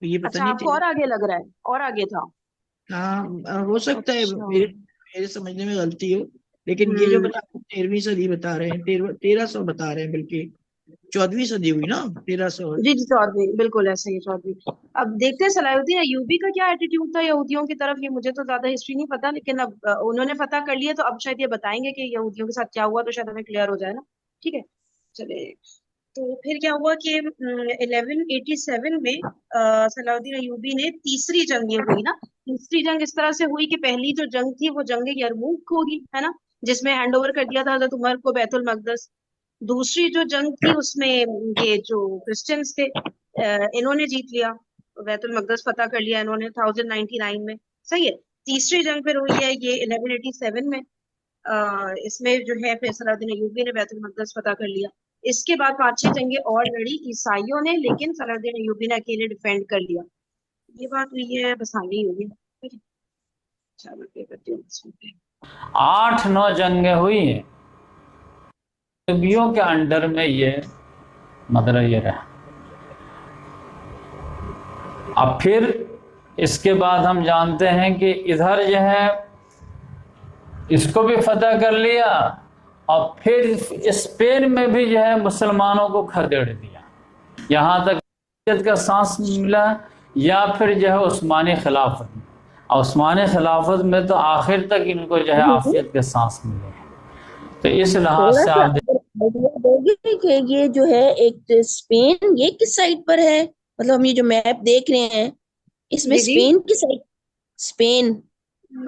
ये पता अच्छा, नहीं आपको और आगे लग रहा है, और आगे था? हाँ, हो सकता है अच्छा। मेरे समझने में गलती हो, लेकिन ये जो बता 13वीं सदी बता रहे हैं, 1300 बता रहे हैं, बल्कि 14वीं सदी हुई ना 1300। जी जी, चौधरी बिल्कुल ऐसे ही, चौधरी। अब देखते हैं सलाहुद्दीन अय्यूबी का क्या एटीट्यूड था यहूदियों की तरफ। ये मुझे तो ज्यादा हिस्ट्री नहीं पता, लेकिन अब उन्होंने फतह कर लिया, तो अब शायद ये बताएंगे कि यहूदियों के साथ क्या हुआ, तो शायद हमें क्लियर हो जाए ना। ठीक है, चले। तो फिर क्या हुआ कि 1187 में सलाहुद्दीन अय्यूबी ने तीसरी जंग, ये हुई ना, तीसरी जंग इस तरह से हुई कि पहली जो जंग थी वो जंग यरमूक होगी, है ना, जिसमें हैंड ओवर कर दिया था हजरत उमर को बैतुल मकदस। दूसरी जो जंग थी उसमें ये जो क्रिश्चियंस थे, इन्होंने जीत लिया, बैतुल मकदस फतह कर लिया इन्होंने 1099 में, सही है। तीसरी जंग फिर हुई है ये 1187 में, इसमें जो है फिर सलाहुद्दीन अय्यूबी ने बैतुल मकदस फतह कर लिया। इसके बाद 5-6 जंगें और लड़ी ईसाइयों ने, लेकिन सलाहुद्दीन अय्यूबी ने अकेले डिफेंड कर लिया। ये बात हुई है, बस आगे ही होगी। ठीक है, चलो क्या करती हूँ इसमें। 8-9 जंगें हुई हैं सलेबियों के अंडर में, ये मतलब ये रहा। अब फिर इसके बाद हम जानते हैं कि इधर जो है इसको भी फतह कर लिया, और फिर स्पेन में भी जो है मुसलमानों को खदेड़ दिया, यहाँ तक का सांस मिला। या फिर जो है उस्मानी खिलाफत में, और उस्मानी खिलाफत में तो आखिर तक इनको जो है आफियत के सांस मिले। तो इस लिहाज थोड़ा से सा आप आइडिया दोगे कि ये जो है एक स्पेन ये किस साइड पर है? मतलब हम ये जो मैप देख रहे हैं इसमें जी जी, स्पेन की साइड, स्पेन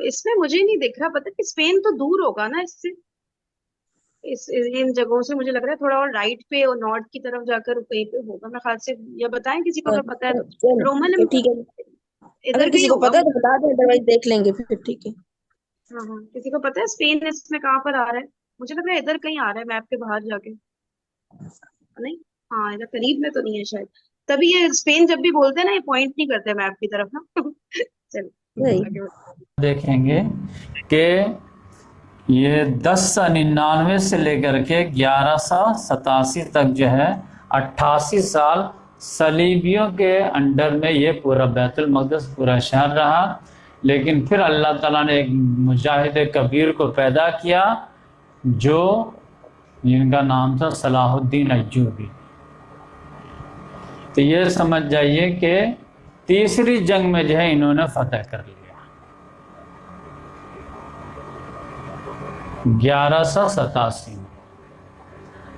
इसमें मुझे नहीं दिख रहा, पता कि स्पेन तो दूर होगा ना इससे, इन जगहों से मुझे लग रहा है थोड़ा और राइट पे और नॉर्थ की तरफ जाकर कहीं पे होगा मेरे ख्याल से। या बताएं किसी को अगर पता है तो। चलो रोमन ठीक है, इधर अगर भी किसी को होगा पता है तो मुझे। बता दें, अदरवाइज देख लेंगे फिर। ठीक है, हाँ हाँ, किसी को पता है स्पेन इसमें कहाँ पर आ रहा है? मुझे लग रहा है इधर कहीं आ रहा है, मैप के बाहर जाके। नहीं, हाँ इधर करीब में तो नहीं है शायद, तभी ये स्पेन जब भी बोलते हैं ना, ये पॉइंट नहीं करते मैप की तरफ ना। चलो वही आगे देखेंगे कि ये 1099 से लेकर के 1187 तक जो है 88 साल सलीबियों के अंडर में ये पूरा बैतुल मक़दस पूरा शहर रहा। लेकिन फिर अल्लाह ताला ने एक मुजाहिद कबीर को पैदा किया, जो जिनका नाम था सलाहुद्दीन अय्यूबी। तो ये समझ जाइए कि तीसरी जंग में जो है इन्होंने फतह कर लिया 1187 में।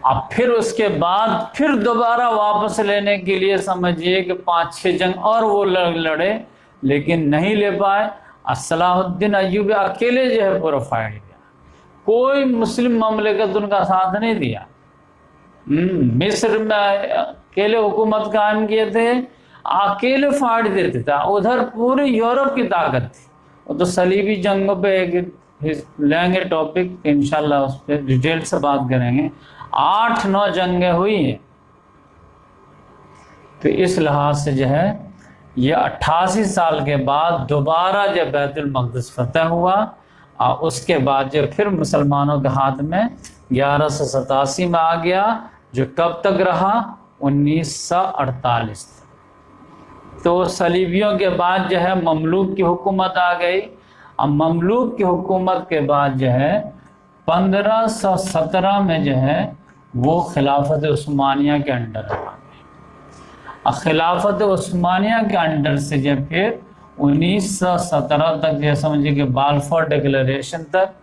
अब फिर उसके बाद फिर दोबारा वापस लेने के लिए समझिए कि 5-6 जंग और वो लड़े, लेकिन नहीं ले पाए। सलाहुद्दीन अय्यूबी अकेले जो है पूरा फाइट किया, कोई मुस्लिम ममलिकत उनका साथ नहीं दिया। मिस्र में अकेले हुकूमत कायम किए थे, अकेले फाड़ देते था। उधर पूरे यूरोप की ताकत थी। वो तो सलीबी जंगों पे एक लेंगे टॉपिक, इंशाल्लाह उस पर डिटेल से बात करेंगे। 8-9 जंगें हुई हैं। तो इस लिहाज से जो है ये 88 साल के बाद दोबारा जब बैतुल मक़दस फतह हुआ, और उसके बाद जब फिर मुसलमानों के हाथ में 1187 में आ गया, जो कब तक रहा 1948 तक। तो सलीबियों के बाद जो है ममलूक की हुकूमत आ गई। अब ममलूक की हुकूमत के बाद जो है 1517 में जो है वो खिलाफत उस्मानिया के अंडर आ गए। खिलाफत उस्मानिया के अंडर से जब फिर 1917 तक, ये समझिए कि बाल्फोर डिक्लेरेशन तक,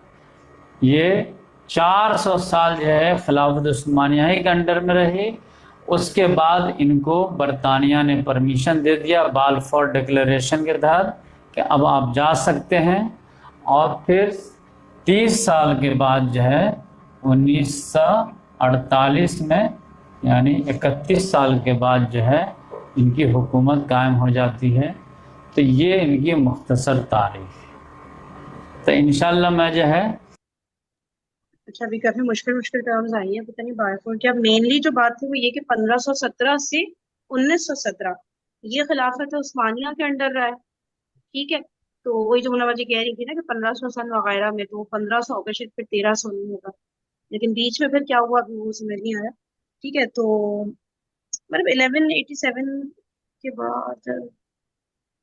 ये 400 साल जो है खिलाफत उस्मानिया ही के अंडर में रही। उसके बाद इनको बरतानिया ने परमिशन दे दिया बाल्फोर डिक्लेरेशन के तहत कि अब आप जा सकते हैं। और फिर 30 साल के बाद जो है 1948 में, यानी 31 साल के बाद जो है इनकी हुकूमत कायम हो जाती है। तो ये इनकी मुख्तसर तारीख है। तो इंशाल्लाह मैं जो है, अच्छा अभी काफी मुश्किल मुश्किल टर्म्स आई हैं, पता नहीं बायफोर क्या। मेनली जो बात थी वो ये कि 1517 से 1917 ये खिलाफत उस्मानिया के अंडर रहा है, ठीक है। तो वही जो मुनावर जी कह रही थी ना कि 1500 सन वगैरह में, तो 1500 होगा शायद, फिर 1300 नहीं होगा, लेकिन बीच में फिर क्या हुआ अभी वो समझ नहीं आया, ठीक है। तो मतलब 1187 के बाद,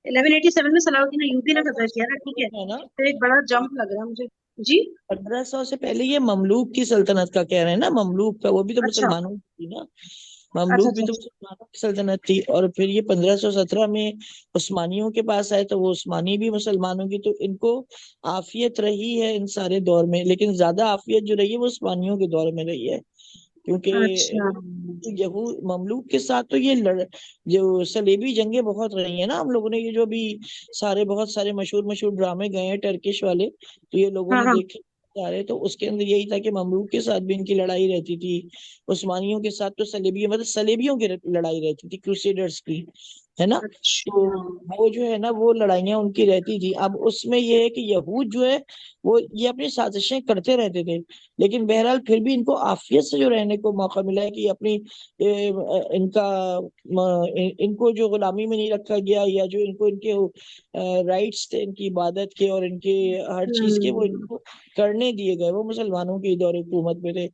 1187 में सलाउद्दीन अय्यूबी ने कब्जा किया ना, ठीक है। है ना, तो एक बड़ा जंप लग रहा है मुझे। जी 1500 से पहले ये ममलूक की सल्तनत का कह रहे हैं ना, ममलूक का, वो भी तो अच्छा मुसलमानों की थी ना, अच्छा ममलूक भी अच्छा तो अच्छा। मुसलमानों की सल्तनत थी। और फिर ये 1517 में उस्मानियों के पास आए, तो वो उस्मानी भी मुसलमानों की, तो इनको आफियत रही है इन सारे दौर में, लेकिन ज्यादा आफियत जो रही है वो उस्मानियों के दौर में रही है। क्योंकि अच्छा यहूद ममलूक के साथ तो ये जो सलेबी जंगें बहुत रही है ना, हम लोगों ने ये जो अभी सारे बहुत सारे मशहूर मशहूर ड्रामे गए हैं टर्किश वाले, तो ये लोगों हाँ ने हाँ। देखे सारे, तो उसके अंदर यही था कि ममलूक के साथ भी इनकी लड़ाई रहती थी, उस्मानियों के साथ तो सलेबी मतलब सलेबियों की लड़ाई रहती थी, क्रूसेडर्स की, है ना। तो अच्छा वो जो है ना वो लड़ाइयाँ उनकी रहती थी। अब उसमें ये है कि यहूद जो है वो ये अपनी साजिशें करते रहते थे, लेकिन बहरहाल फिर भी इनको आफियत से जो रहने को मौका मिला है कि अपनी इनका इनको जो गुलामी में नहीं रखा गया, या जो इनको इनके राइट्स थे इनकी इबादत के और इनके हर चीज के, वो हम्म। इनको करने दिए गए। वो मुसलमानों के दौर हुकूमत में थे,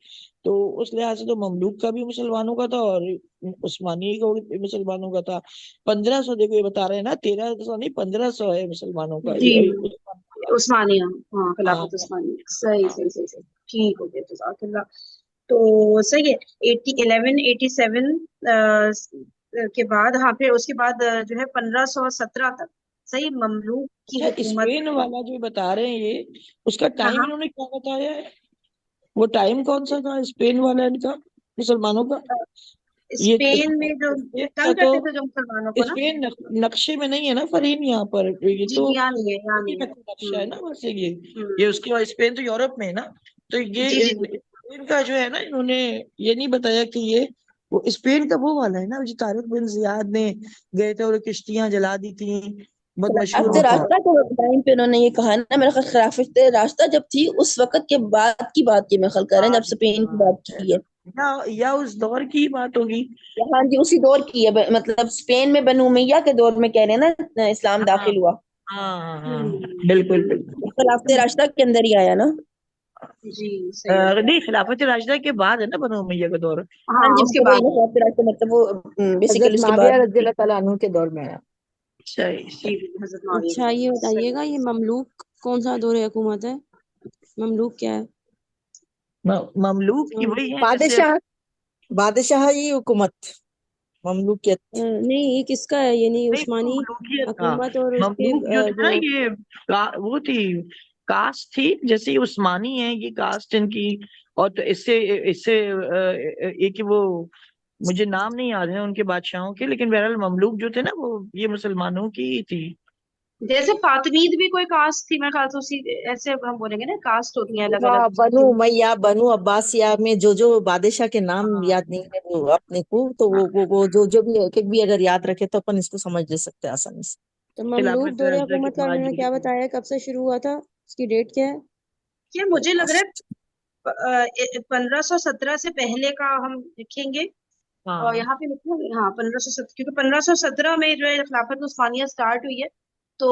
तो उस लिहाज से तो ममलूक का भी मुसलमानों का था और उस्मानी का भी मुसलमानों का था। 1500 देखो ये बता रहे हैं ना, 1300 नहीं 1500 है मुसलमानों का, जी उस्मानियों का। उस्मानिया, हाँ खिलाफत हाँ उस्मानिया, सही सही सही सही, ठीक हो गया जज़ाकल्लाह। तो सही है। 1187 के बाद, हाँ फिर उसके बाद जो है 1517 तक सही ममलूक की अच्छा, हुकूमत स्पेन थी। वाला जो बता रहे हैं ये, उसका हाँ टाइम हाँ। इन्होंने क्या बताया है? वो टाइम कौन सा था स्पेन वाला इनका, मुसलमानों का? ये स्पेन में जो स्पेन का तंग तो, करते थे जो मुसलमानों को ना। स्पेन नक्शे में नहीं है ना फरहीन यहाँ पर, ये जी तो जी, यहाँ नहीं है, यहाँ नहीं है। नक्शा है ना बस ये हम्म। उसके बाद स्पेन तो यूरोप में है ना। तो ये जी जी जी। स्पेन का जो है ना, इन्होंने ये नहीं बताया कि ये वो स्पेन का वो वाला है ना जो तारिक बिन जियाद ने गए थे और किश्तियां जला दी थी, बहुत मशहूर खिलाफत मकाम। रास्ता के टाइम पे उन्होंने ये कहा ना, मेरा ख्याल खिलाफत रास्ता जब थी उस वक्त के बाद की बात की मैं ख्याल कर रहे हैं, हाँ, जब स्पेन की बात की है। या उस दौर की बात होगी। हाँ जी, उसी दौर की है, मतलब स्पेन में बनु उमैया के दौर में कह रहे हैं ना इस्लाम हाँ दाखिल हुआ, हाँ, बिल्कुल हम्म। बिल्कुल। खिलाफत रास्ता के अंदर ही आया ना। जी सही हो गया। नहीं, खिलाफत राशिदा के बाद है ना बनु उमैया का दौर। हाँ हाँ जी, उसके मतलब वही बाद ना, है। खिलाफत रास्ता मतलब वो हजरत बेसिकली उसके माविया बाद। रज़ी अल्लाह तआला अन्हु के दौर में है। सही जी सही। हजरत माविया के अच्छा दौर ये में, सही। बताइएगा, ये ममलूक कौन सा दौर हुकूमत है? ममलूक क्या है? ममलूक की वही है जैसे बादशाह, बादशाही हुकूमत, ममलूकियत। नहीं ये किसका है, ये नहीं नहीं, वो उस्मानी ममलूकियत था। हुकूमत और उसके ममलूक जो था ना जो। ये वो थी, कास्ट थी, जैसे ये उस्मानी है ये कास्ट इनकी। और तो इससे इससे एक वो मुझे नाम नहीं याद है उनके बादशाहों के, लेकिन बहरहाल ममलूक जो थे ना वो ये मुसलमानों की ही थी। जैसे फातमीद भी कोई कास्ट थी मेरे ख्याल से, उसी ऐसे हम बोलेंगे ना, कास्ट होती हैं अलग अलग। हाँ, बनु उमैया, बनु अब्बासिया में जो बादशाह के नाम हाँ याद नहीं है वो अपने को, तो वो जो भी एक एक भी अगर याद रखे तो अपन इसको समझ ले सकते हैं आसानी से। तो ममलूक खिलाफत दौर राशिदा के हुकूमत का बाद उन्होंने क्या जो बताया, कब से शुरू हुआ था, उसकी डेट क्या है? क्या मुझे लग रहा है 1517 से पहले का हम लिखेंगे। और हाँ यहाँ पे लिखेंगे हाँ 1517, क्योंकि 1517 में जो है खिलाफत उस्मानिया स्टार्ट हुई है। तो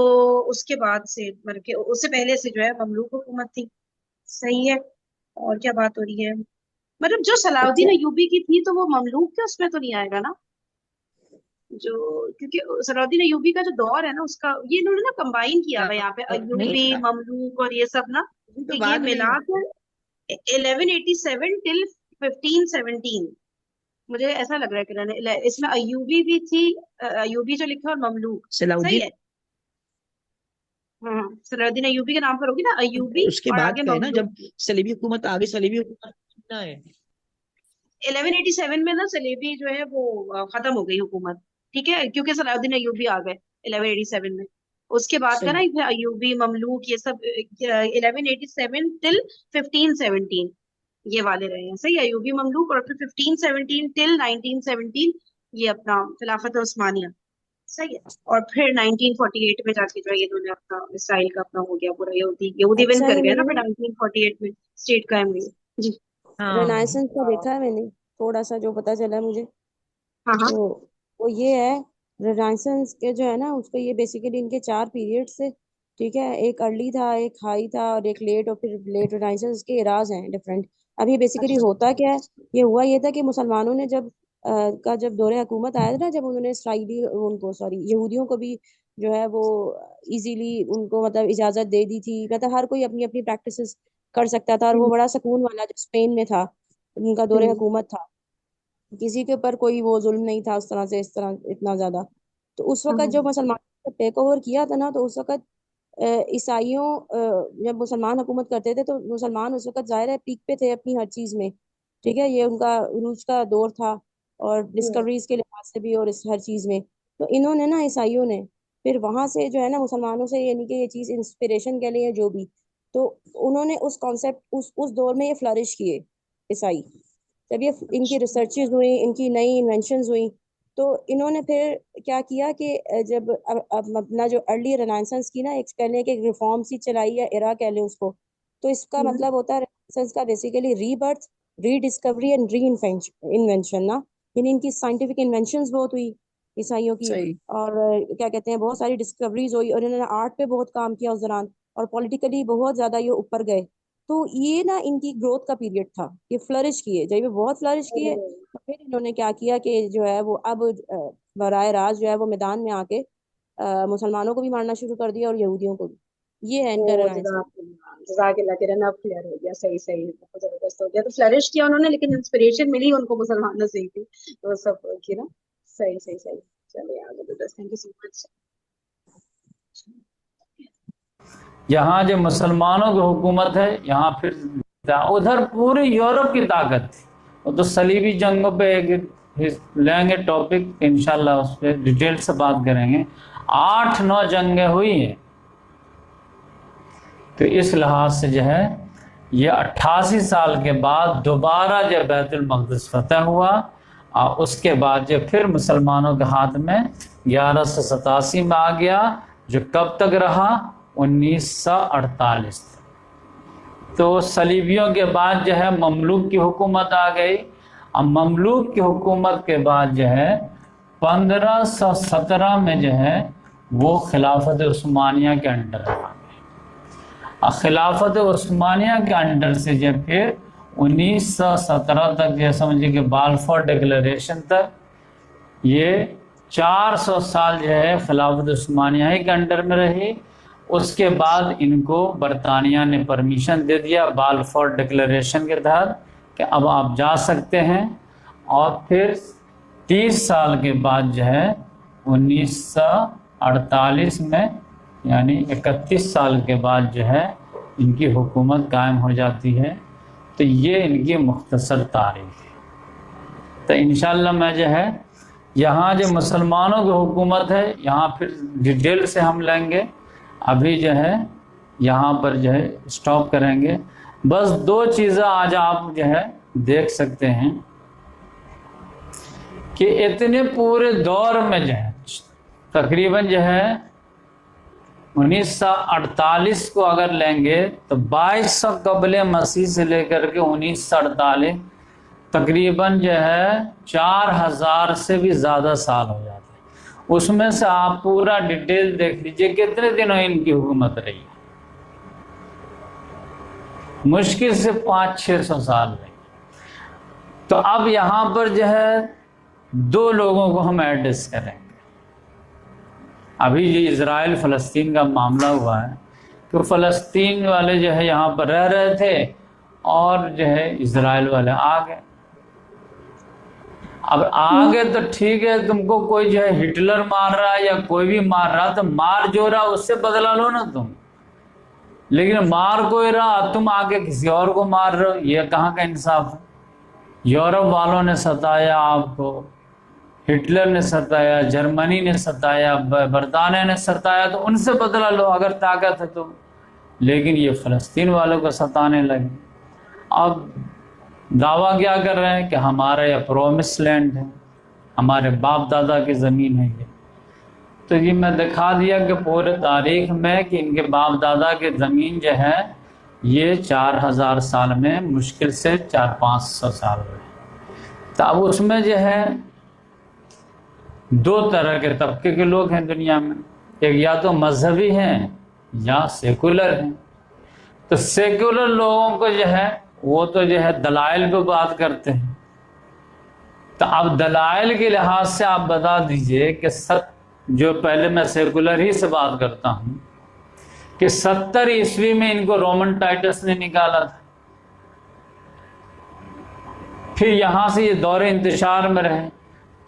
उसके बाद से मतलब कि उससे पहले से जो है ममलूक हुकूमत थी। सही है। और क्या बात हो रही है, मतलब जो सलाउद्दीन अच्छा, अय्यूबी की थी तो वो ममलूक के उसमें तो नहीं आएगा ना। जो क्योंकि सलाउद्दीन अय्यूबी का जो दौर है ना उसका, ये इन्होंने ना कंबाइन किया हुआ है यहाँ पे, नहीं, अय्यूबी ममलूक और ये सब ना। अभी तो तो ये बाद में ही मिलाकर 1187 टिल 1517, मुझे ऐसा लग रहा है कि इसमें अय्यूबी भी थी, अय्यूबी जो लिखा और ममलूक। सही सलाउद्दीन है। हाँ, सलाउद्दीन अयूबी के नाम पर होगी ना, अयूबी उसके और बाद आगे का है ना, जब ममलूक। सलीबी हुकूमत आगे सलीबी हुकूमत ना है। 1187 में ना सलेबी जो है वो खत्म हो गई हुकूमत। ठीक है, क्योंकि सलाउद्दीन अयूबी आ गए 1187 में। उसके बाद का ना सही। फिर अयूबी ममलूक ये सब 1187 टिल 1517 ये वाले रहे हैं। सही, अयूबी ममलूक, और फिर 1517 टिल 1917 ये अपना खिलाफत उस्मानिया। सही है। और फिर 1948 में जाके जो है ये इन्होंने अपना इसराइल का अपना हो गया पूरा, यहूदी यहूदी विन अच्छा, कर ये गया ना मैंने फिर 1948 में, स्टेट कायम हुई। जी। हाँ रेनाइसेंस का देखा है मैंने, थोड़ा सा जो पता चला मुझे। हाँ हाँ। तो वो ये है, रेनाइसेंस के जो है ना उसको, ये बेसिकली इनके 4 पीरियड से, ठीक है, एक अर्ली था, एक हाई था और एक लेट, और फिर लेट रेनाइसेंस के इराज हैं डिफरेंट। अब ये बेसिकली अच्छा। होता क्या है, ये हुआ ये था कि मुसलमानों ने जब दौरे हुकूमत आया था ना, जब उन्होंने इसराइली उनको, सॉरी, यहूदियों को भी जो है वो इजीली उनको मतलब इजाजत दे दी थी, मतलब हर कोई अपनी अपनी प्रैक्टिसेस कर सकता था, और वो हम्म बड़ा सुकून वाला जो स्पेन में था उनका दौरे हम्म हुकूमत था, किसी के ऊपर कोई वो जुल्म नहीं था उस तरह से, इस तरह इतना ज्यादा। तो उस वक्त हम्म जो मुसलमानों ने टेक ओवर किया था ना, तो उस वक्त ईसाइयों जब मुसलमान हुकूमत करते थे, तो मुसलमान उस वक्त जाहिर है पीक पे थे अपनी हर चीज में। ठीक है, ये उनका उरूज का दौर था, और हम्म डिस्कवरीज के लिहाज से भी, और इस हर चीज में। तो इन्होंने ना, ईसाइयों ने फिर वहां से जो है ना मुसलमानों से, यानी कि ये चीज इंस्पिरेशन के लिए जो भी, तो उन्होंने उस कॉन्सेप्ट उस दौर में ये फ्लरिश किए ईसाई। जब ये इनकी रिसर्चेज हुई, इनकी नई इन्वेंशंस हुई, तो इन्होंने फिर क्या किया कि जब अब अपना जो अर्ली रेनाइसेंस की ना, एक कहने के रिफॉर्म सी चलाई, या इरा कह लें उसको, तो इसका हम्म। मतलब होता है रेनाइसेंस का basically rebirth, rediscovery and re invention ना, यानी इनकी साइंटिफिक इन्वेंशंस बहुत हुई ईसाइयों की, सही। और क्या कहते हैं, बहुत सारी डिस्कवरीज हुई, और इन्होंने आर्ट पे बहुत काम किया उस दौरान, और पॉलिटिकली बहुत ज्यादा ये ऊपर गए। तो ये ना इनकी ग्रोथ का पीरियड था, ये फ्लरिश किए, जब ये बहुत फ्लरिश किए, तो फिर इन्होंने क्या किया कि जो है वो अब बराह रास्त जो है वो मैदान में आके मुसलमानों को भी मारना शुरू कर दिया, और यहूदियों को भी। ये है ओ, इनका रेनाइंस। जज़ाकल्लाह खैरन, अब क्लियर हो गया। सही सही, बहुत जबरदस्त हो गया। तो फ्लरिश किया उन्होंने, लेकिन इंस्पिरेशन मिली उनको मुसलमानों से ही थी, तो सब की ना। सही सही सही। चलिए आगे, जबरदस्त, थैंक यू सो मच। यहाँ जो मुसलमानों की हुकूमत है, यहाँ फिर उधर पूरी यूरोप की ताकत थी। वो तो सलीबी जंगों पे एक लेंगे टॉपिक, इंशाल्लाह उस पर डिटेल से बात करेंगे। 8-9 जंगें हुई हैं। तो इस लिहाज से जो है ये 88 साल के बाद दोबारा जब बैतुल मक़दिस फतह हुआ, और उसके बाद जो फिर मुसलमानों के हाथ में 1187 में आ गया, जो कब तक रहा, 1948 तक। तो सलीबियों के बाद जो है ममलूक की हुकूमत आ गई। अब ममलूक की हुकूमत के बाद जो है 1517 में जो है वो खिलाफत उस्मानिया के अंडर आ गए। खिलाफत उस्मानिया के अंडर से जब फिर 1917 तक, जैसे समझिए कि बाल्फोर डिक्लेरेशन तक, ये 400 साल जो है खिलाफत उस्मानिया के अंडर में रही। उसके बाद इनको बरतानिया ने परमिशन दे दिया बाल्फोर डिक्लेरेशन के तहत कि अब आप जा सकते हैं। और फिर 30 साल के बाद जो है 1948 में, यानी 31 साल के बाद जो है इनकी हुकूमत कायम हो जाती है। तो ये इनकी मुख्तसर तारीख है। तो इंशाल्लाह मैं जो है यहाँ जो मुसलमानों की हुकूमत है, यहाँ फिर डिटेल से हम लेंगे। अभी जो है यहाँ पर जो है स्टॉप करेंगे। बस 2 चीज़ें आज आप जो है देख सकते हैं कि इतने पूरे दौर में जो है तकरीबन जो है 1948 को अगर लेंगे तो 2200 कबले मसीह से लेकर के 1948 तकरीबन जो है 4000 से भी ज़्यादा साल हो जाते हैं। उसमें से आप पूरा डिटेल देख लीजिए कितने दिनों इनकी हुकूमत रही है। मुश्किल से 500-600 साल रही। तो अब यहाँ पर जो है 2 लोगों को हम एड्रेस करेंगे। अभी ये इज़राइल फ़लस्तीन का मामला हुआ है, तो फ़लस्तीन वाले जो है यहाँ पर रह रहे थे, और जो है इज़राइल वाले आ गए। अब आगे तो ठीक है, तुमको कोई जो है हिटलर मार रहा है या कोई भी मार रहा, तो मार जो रहा उससे बदला लो ना तुम। लेकिन मार कोई रहा, तुम आगे किसी और को मार रहे हो, ये कहाँ का इंसाफ है? यूरोप वालों ने सताया आपको, हिटलर ने सताया, जर्मनी ने सताया, बरतानिया ने सताया, तो उनसे बदला लो अगर ताकत है तो। लेकिन ये फ़लस्तीन वालों को सताने लगे। अब दावा क्या कर रहे हैं कि हमारा यह प्रोमिस लैंड है, हमारे बाप दादा की ज़मीन है ये। तो ये मैं दिखा दिया कि पूरे तारीख में कि इनके बाप दादा की ज़मीन जो है ये 4000 साल में मुश्किल से 400-500 साल में। तो अब उसमें जो है दो तरह के तबके के लोग हैं दुनिया में, एक या तो मजहबी हैं या सेकुलर हैं। तो सेकुलर लोगों को जो है वो तो जो है दलाइल पे बात करते हैं। तो अब दलाइल के लिहाज से आप बता दीजिए कि जो पहले मैं सेकुलर ही से बात करता हूं कि 70 ईस्वी में इनको रोमन टाइटस ने निकाला था, फिर यहां से ये दौरे इंतशार में रहे।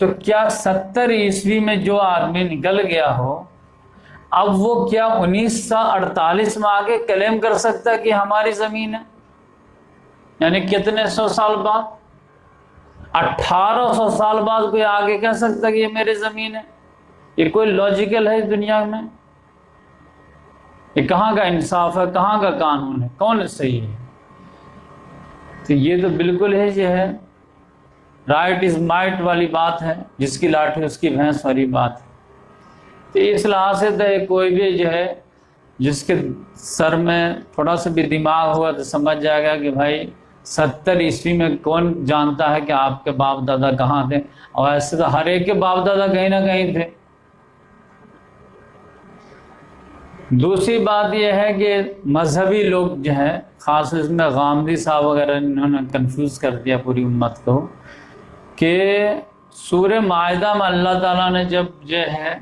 तो क्या 70 ईस्वी में जो आदमी निकल गया हो, अब वो क्या 1948 में आके क्लेम कर सकता है कि हमारी जमीन है? यानी कितने 100 साल बाद, 1800 साल बाद कोई आगे कह सकता है कि ये मेरी जमीन है? ये कोई लॉजिकल है दुनिया में? ये कहाँ का इंसाफ है, कहाँ का कानून है, कौन सही है? तो ये तो बिल्कुल है जो है राइट इज माइट वाली बात है, जिसकी लाठी उसकी भैंस वाली बात है। तो इस लिहाज से तो कोई भी जो है जिसके सर में थोड़ा सा भी दिमाग हुआ तो समझ जाएगा कि भाई 70 ईस्वी में कौन जानता है कि आपके बाप दादा कहाँ थे। और ऐसे तो हर एक के बाप दादा कहीं ना कहीं थे। दूसरी बात यह है कि मजहबी लोग जो है, खास इसमें गामदी साहब वगैरह, इन्होंने कंफ्यूज कर दिया पूरी उम्मत को कि सूरह माइदा में अल्लाह ताला ने जब जो है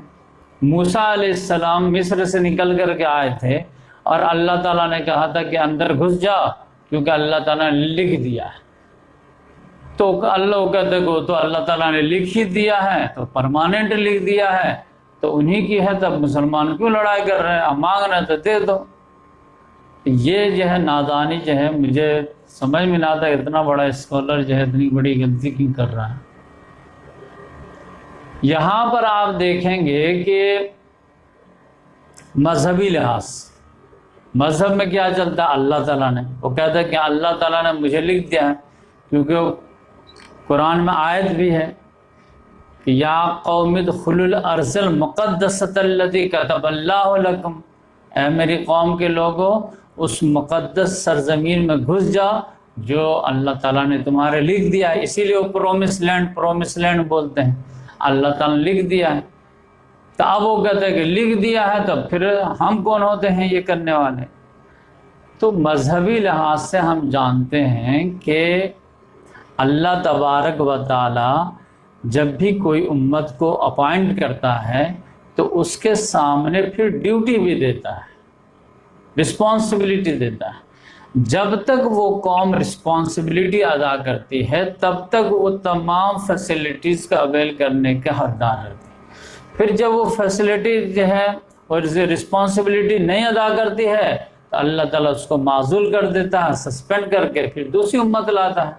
मूसा अलैहिस्सलाम मिस्र से निकल कर के आए थे और अल्लाह ताला ने कहा था कि अंदर घुस जाओ क्योंकि अल्लाह ताला ने लिख दिया है। तो अल्लाह कहते को तो अल्लाह ताला ने लिख ही दिया है, तो परमानेंट लिख दिया है, तो उन्हीं की है, तब मुसलमान क्यों लड़ाई कर रहे हैं? अब मांगना तो दे दो। ये जो है नादानी जो है, मुझे समझ में ना आता इतना बड़ा स्कॉलर जो है इतनी बड़ी गलती क्यों कर रहा है। यहाँ पर आप देखेंगे कि मजहबी लिहाज, मजहब में क्या चलता है? अल्लाह ताला ने, वो कहता है कि अल्लाह ताला ने मुझे लिख दिया है, क्योंकि कुरान में आयत भी है कि या कौम दुखुलुल अर्ज़ल मुक़द्दसतल्लती कतबल्लाहु लकुम, ऐ मेरी कौम के लोगों उस मुक़द्दस सरजमीन में घुस जाओ जो अल्लाह ताला ने तुम्हारे लिख दिया है। इसीलिए वो प्रोमिस लैंड बोलते हैं, अल्लाह ताला ने लिख दिया है। तो अब वो कहते हैं कि लिख दिया है, तो फिर हम कौन होते हैं ये करने वाले? तो मजहबी लिहाज से हम जानते हैं कि अल्लाह तबारक व ताला जब भी कोई उम्मत को अपॉइंट करता है तो उसके सामने फिर ड्यूटी भी देता है, रिस्पॉन्सिबिलिटी देता है। जब तक वो कौम रिस्पॉन्सिबिलिटी अदा करती है तब तक वो तमाम फैसिलिटीज़ का अवेल करने का हकदार रहती है। फिर जब वो फैसिलिटी जो है और रिस्पॉन्सिबिलिटी नहीं अदा करती है तो अल्लाह ताला उसको माजूल कर देता है, सस्पेंड करके फिर दूसरी उम्मत लाता है।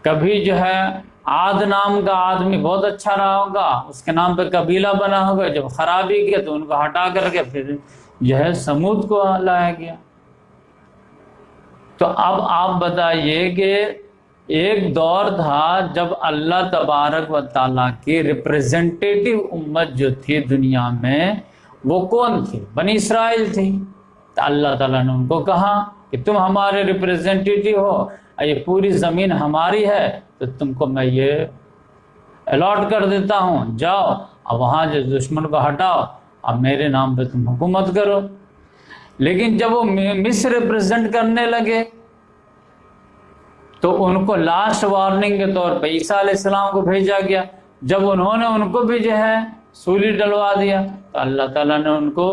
कभी जो है आद नाम का आदमी बहुत अच्छा रहा होगा, उसके नाम पे कबीला बना होगा, जब खराबी किया तो उनको हटा करके फिर जो है समूद को लाया गया। तो अब आप बताइए कि एक दौर था जब अल्लाह तबारक व ताला की रिप्रेजेंटेटिव उम्मत जो थी दुनिया में वो कौन थी? बनी इसराइल थी। तो अल्लाह ताला ने उनको कहा कि तुम हमारे रिप्रेजेंटेटिव हो, ये पूरी ज़मीन हमारी है, तो तुमको मैं ये अलॉट कर देता हूँ, जाओ अब वहाँ जो दुश्मन को हटाओ, अब मेरे नाम पे तुम हुकूमत करो। लेकिन जब वो मिस्र रिप्रेजेंट करने लगे तो उनको लास्ट वार्निंग के तौर पे ईसा अलैहिस्सलाम को भेजा गया। जब उन्होंने उनको भी जो है सूली डलवा दिया तो अल्लाह ताला ने उनको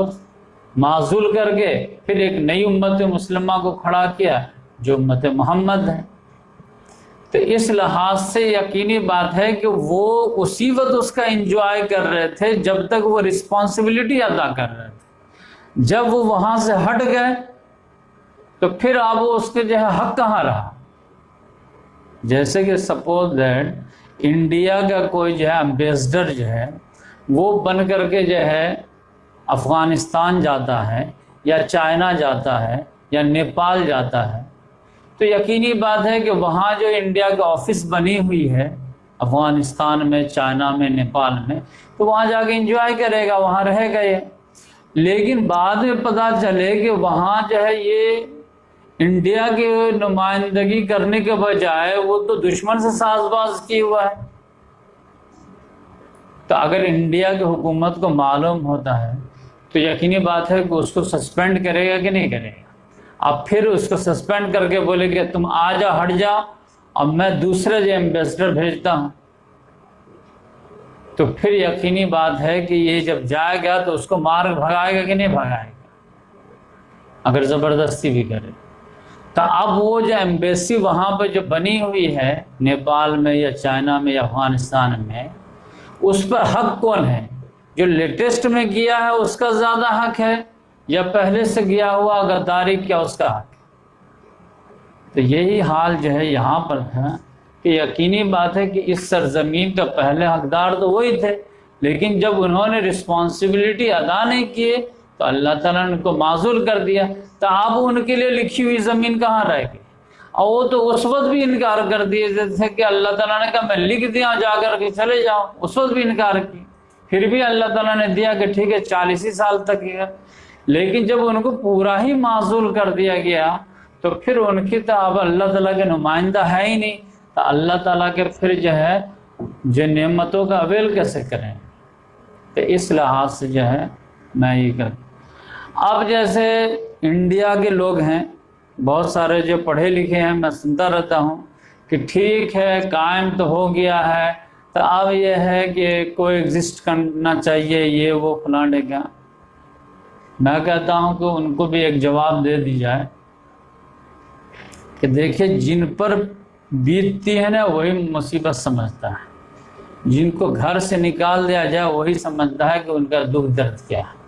माजूल करके फिर एक नई उम्मत मुस्लिमा को खड़ा किया जो उम्मत मोहम्मद है। तो इस लिहाज से यकीनी बात है कि वो उसी वक्त उसका एंजॉय कर रहे थे जब तक वो रिस्पॉन्सिबिलिटी अदा कर रहे थे। जब वो वहां से हट गए तो फिर अब उसके जो है हक कहाँ रहा। जैसे कि सपोज दैट इंडिया का कोई जो है एम्बेसडर जो है वो बन करके जो है अफगानिस्तान जाता है या चाइना जाता है या नेपाल जाता है, तो यकीनी बात है कि वहाँ जो इंडिया की ऑफिस बनी हुई है अफगानिस्तान में, चाइना में, नेपाल में, तो वहाँ जाके एंजॉय करेगा, वहाँ रहेगा ये। लेकिन बाद में पता चले कि वहाँ जो है ये इंडिया की नुमाइंदगी करने के बजाय वो तो दुश्मन से साजबाज किया हुआ है। तो अगर इंडिया की हुकूमत को मालूम होता है तो यकीनी बात है कि उसको सस्पेंड करेगा कि नहीं करेगा। अब फिर उसको सस्पेंड करके बोले कि तुम आ जाओ, हट जाओ, अब मैं दूसरे जो एम्बेसडर भेजता हूँ, तो फिर यकीनी बात है कि ये जब जाएगा तो उसको मार भगाएगा कि नहीं भगाएगा, अगर ज़बरदस्ती भी करे। तो अब वो जो एम्बेसी वहाँ पर जो बनी हुई है नेपाल में या चाइना में या अफगानिस्तान में, उस पर हक कौन है? जो लेटेस्ट में किया है उसका ज़्यादा हक है या पहले से गया हुआ गद्दारी किया उसका हक? तो यही हाल जो है यहाँ पर था कि यकीनी बात है कि इस सरजमीन का पहले हकदार तो वही थे, लेकिन जब उन्होंने रिस्पॉन्सिबिलिटी अदा नहीं किए तो अल्लाह ताला ने उनको माजूल कर दिया। तो अब उनके लिए लिखी हुई ज़मीन कहाँ रहेगी? और वो तो उस वक्त भी इनकार कर दिए थे कि अल्लाह ताला ने कहा मैं लिख दिया, जाकर के चले जाओ, उस वक्त भी इनकार किया। फिर भी अल्लाह ताला ने दिया कि ठीक है 40 ही साल तक है। लेकिन जब उनको पूरा ही माजूल कर दिया गया तो फिर उनकी तो अब अल्लाह ताला के नुमाइंदा है ही नहीं, तो अल्लाह ताला के फिर जो है जो नेमतों का अवेल कैसे करें? तो इस लिहाज से जो है मैं ये कर। अब जैसे इंडिया के लोग हैं बहुत सारे जो पढ़े लिखे हैं, मैं सुनता रहता हूँ कि ठीक है कायम तो हो गया है, तो अब ये है कि कोई एग्जिस्ट करना चाहिए, ये वो फलाने का। मैं कहता हूँ कि उनको भी एक जवाब दे दी जाए कि देखिए जिन पर बीतती है ना वही मुसीबत समझता है, जिनको घर से निकाल दिया जाए वही समझता है कि उनका दुख दर्द क्या है।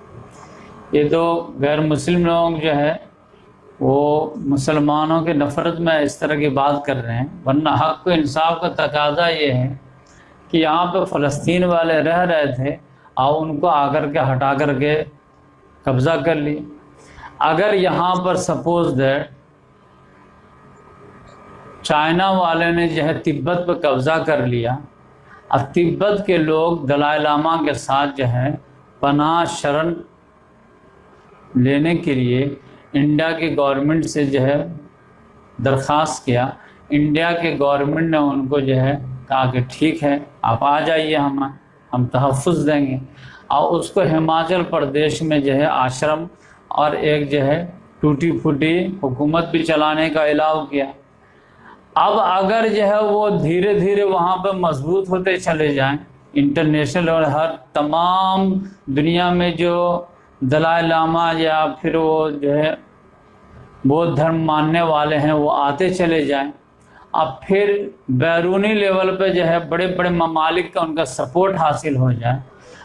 ये तो गैर मुस्लिम लोग जो है वो मुसलमानों के नफ़रत में इस तरह की बात कर रहे हैं, वरना हक़ को इंसाफ का तकाजा ये है कि यहाँ पे फ़लस्तीन वाले रह रहे थे और उनको आकर के हटा कर के कब्ज़ा कर लिया। अगर यहाँ पर सपोज दैट चाइना वाले ने जो है तिब्बत पर कब्ज़ा कर लिया, अब तिब्बत के लोग दलाई लामा के साथ जो है पनाह शरण लेने के लिए इंडिया की गवर्नमेंट से जो है दरख्वास्त किया। इंडिया के गवर्नमेंट ने उनको जो है कहा कि ठीक है आप आ जाइए, हम तहफ़्फ़ुज़ देंगे, और उसको हिमाचल प्रदेश में जो है आश्रम और एक जो है टूटी फूटी हुकूमत भी चलाने का अलाउ किया। अब अगर जो है वो धीरे धीरे वहाँ पर मजबूत होते चले जाएं, इंटरनेशनल और हर तमाम दुनिया में जो दलाई लामा या फिर वो जो है बौद्ध धर्म मानने वाले हैं वो आते चले जाएं, अब फिर बैरूनी लेवल पे जो है बड़े बड़े ममालिक का उनका सपोर्ट हासिल हो जाए,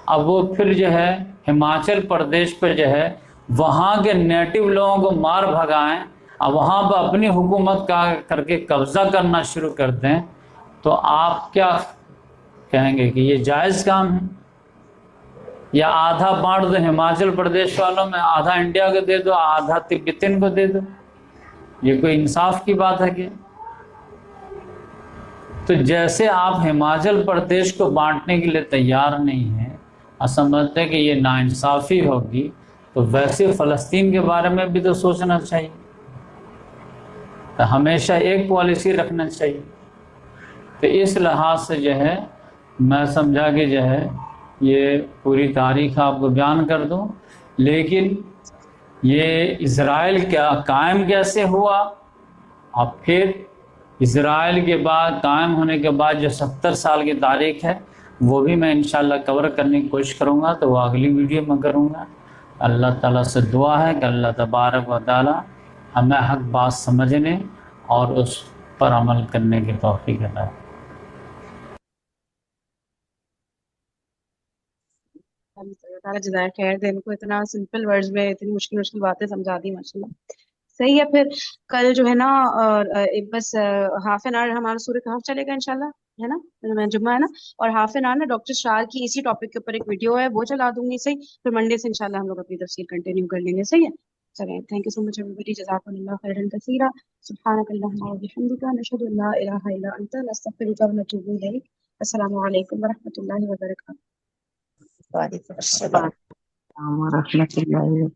अब वो फिर जो है हिमाचल प्रदेश पे जो है वहाँ के नेटिव लोगों को मार भगाएं और वहाँ पर अपनी हुकूमत का करके कब्ज़ा करना शुरू कर दें, तो आप क्या कहेंगे कि ये जायज़ काम है? या आधा बांट दो हिमाचल प्रदेश वालों में, आधा इंडिया को दे दो, आधा तिब्बतिन को दे दो, ये कोई इंसाफ की बात है क्या? तो जैसे आप हिमाचल प्रदेश को बांटने के लिए तैयार नहीं हैं और समझते कि ये नाइंसाफ़ी होगी, तो वैसे फ़लस्तीन के बारे में भी तो सोचना चाहिए। तो हमेशा एक पॉलिसी रखना चाहिए। तो इस लिहाज से जो है मैं समझा कि जो है ये पूरी तारीख आपको बयान कर दूं, लेकिन ये इज़राइल क्या कायम कैसे हुआ और फिर इज़राइल के बाद कायम होने के बाद जो 70 साल की तारीख है वो भी मैं इंशाल्लाह कवर करने की कोशिश करूँगा, तो वो अगली वीडियो में करूँगा। अल्लाह ताला से दुआ है कि अल्लाह तबारक व तआला हमें हक बात समझने और उस पर अमल करने की तौफीक अता है। ताला जज़ाय खैर दे, इनको इतना सिंपल वर्ड्स में इतनी मुश्किल मुश्किल बातें समझा दी माशाल्लाह। सही है, फिर कल जो है ना एक बस हाफ एन आवर हमारा सूर्य कहफ चलेगा इंशाल्लाह, है ना, जुम्मा है ना, और हाफ एन आवर ना डॉक्टर शार की इसी टॉपिक के ऊपर एक वीडियो है वो चला दूंगी। सही, फिर मंडे से इंशाल्लाह हम लोग अपनी तफसीर कंटिन्यू कर लेंगे। सही है, चलिए, thank you so much everybody, जज़ाकुमुल्लाह खैरन कसीरा, सुब्हानकल्लाहुम्मा व बिहम्दिका, नशहदु अल्ला इलाहा इल्ला अंता, नस्तगफिरुका व नतूबु इलैक। अस्सलामु अलैकुम व रहमतुल्लाहि व बरकातहू। वालेकुम अस्सलाम। व रहमतुल्लाहि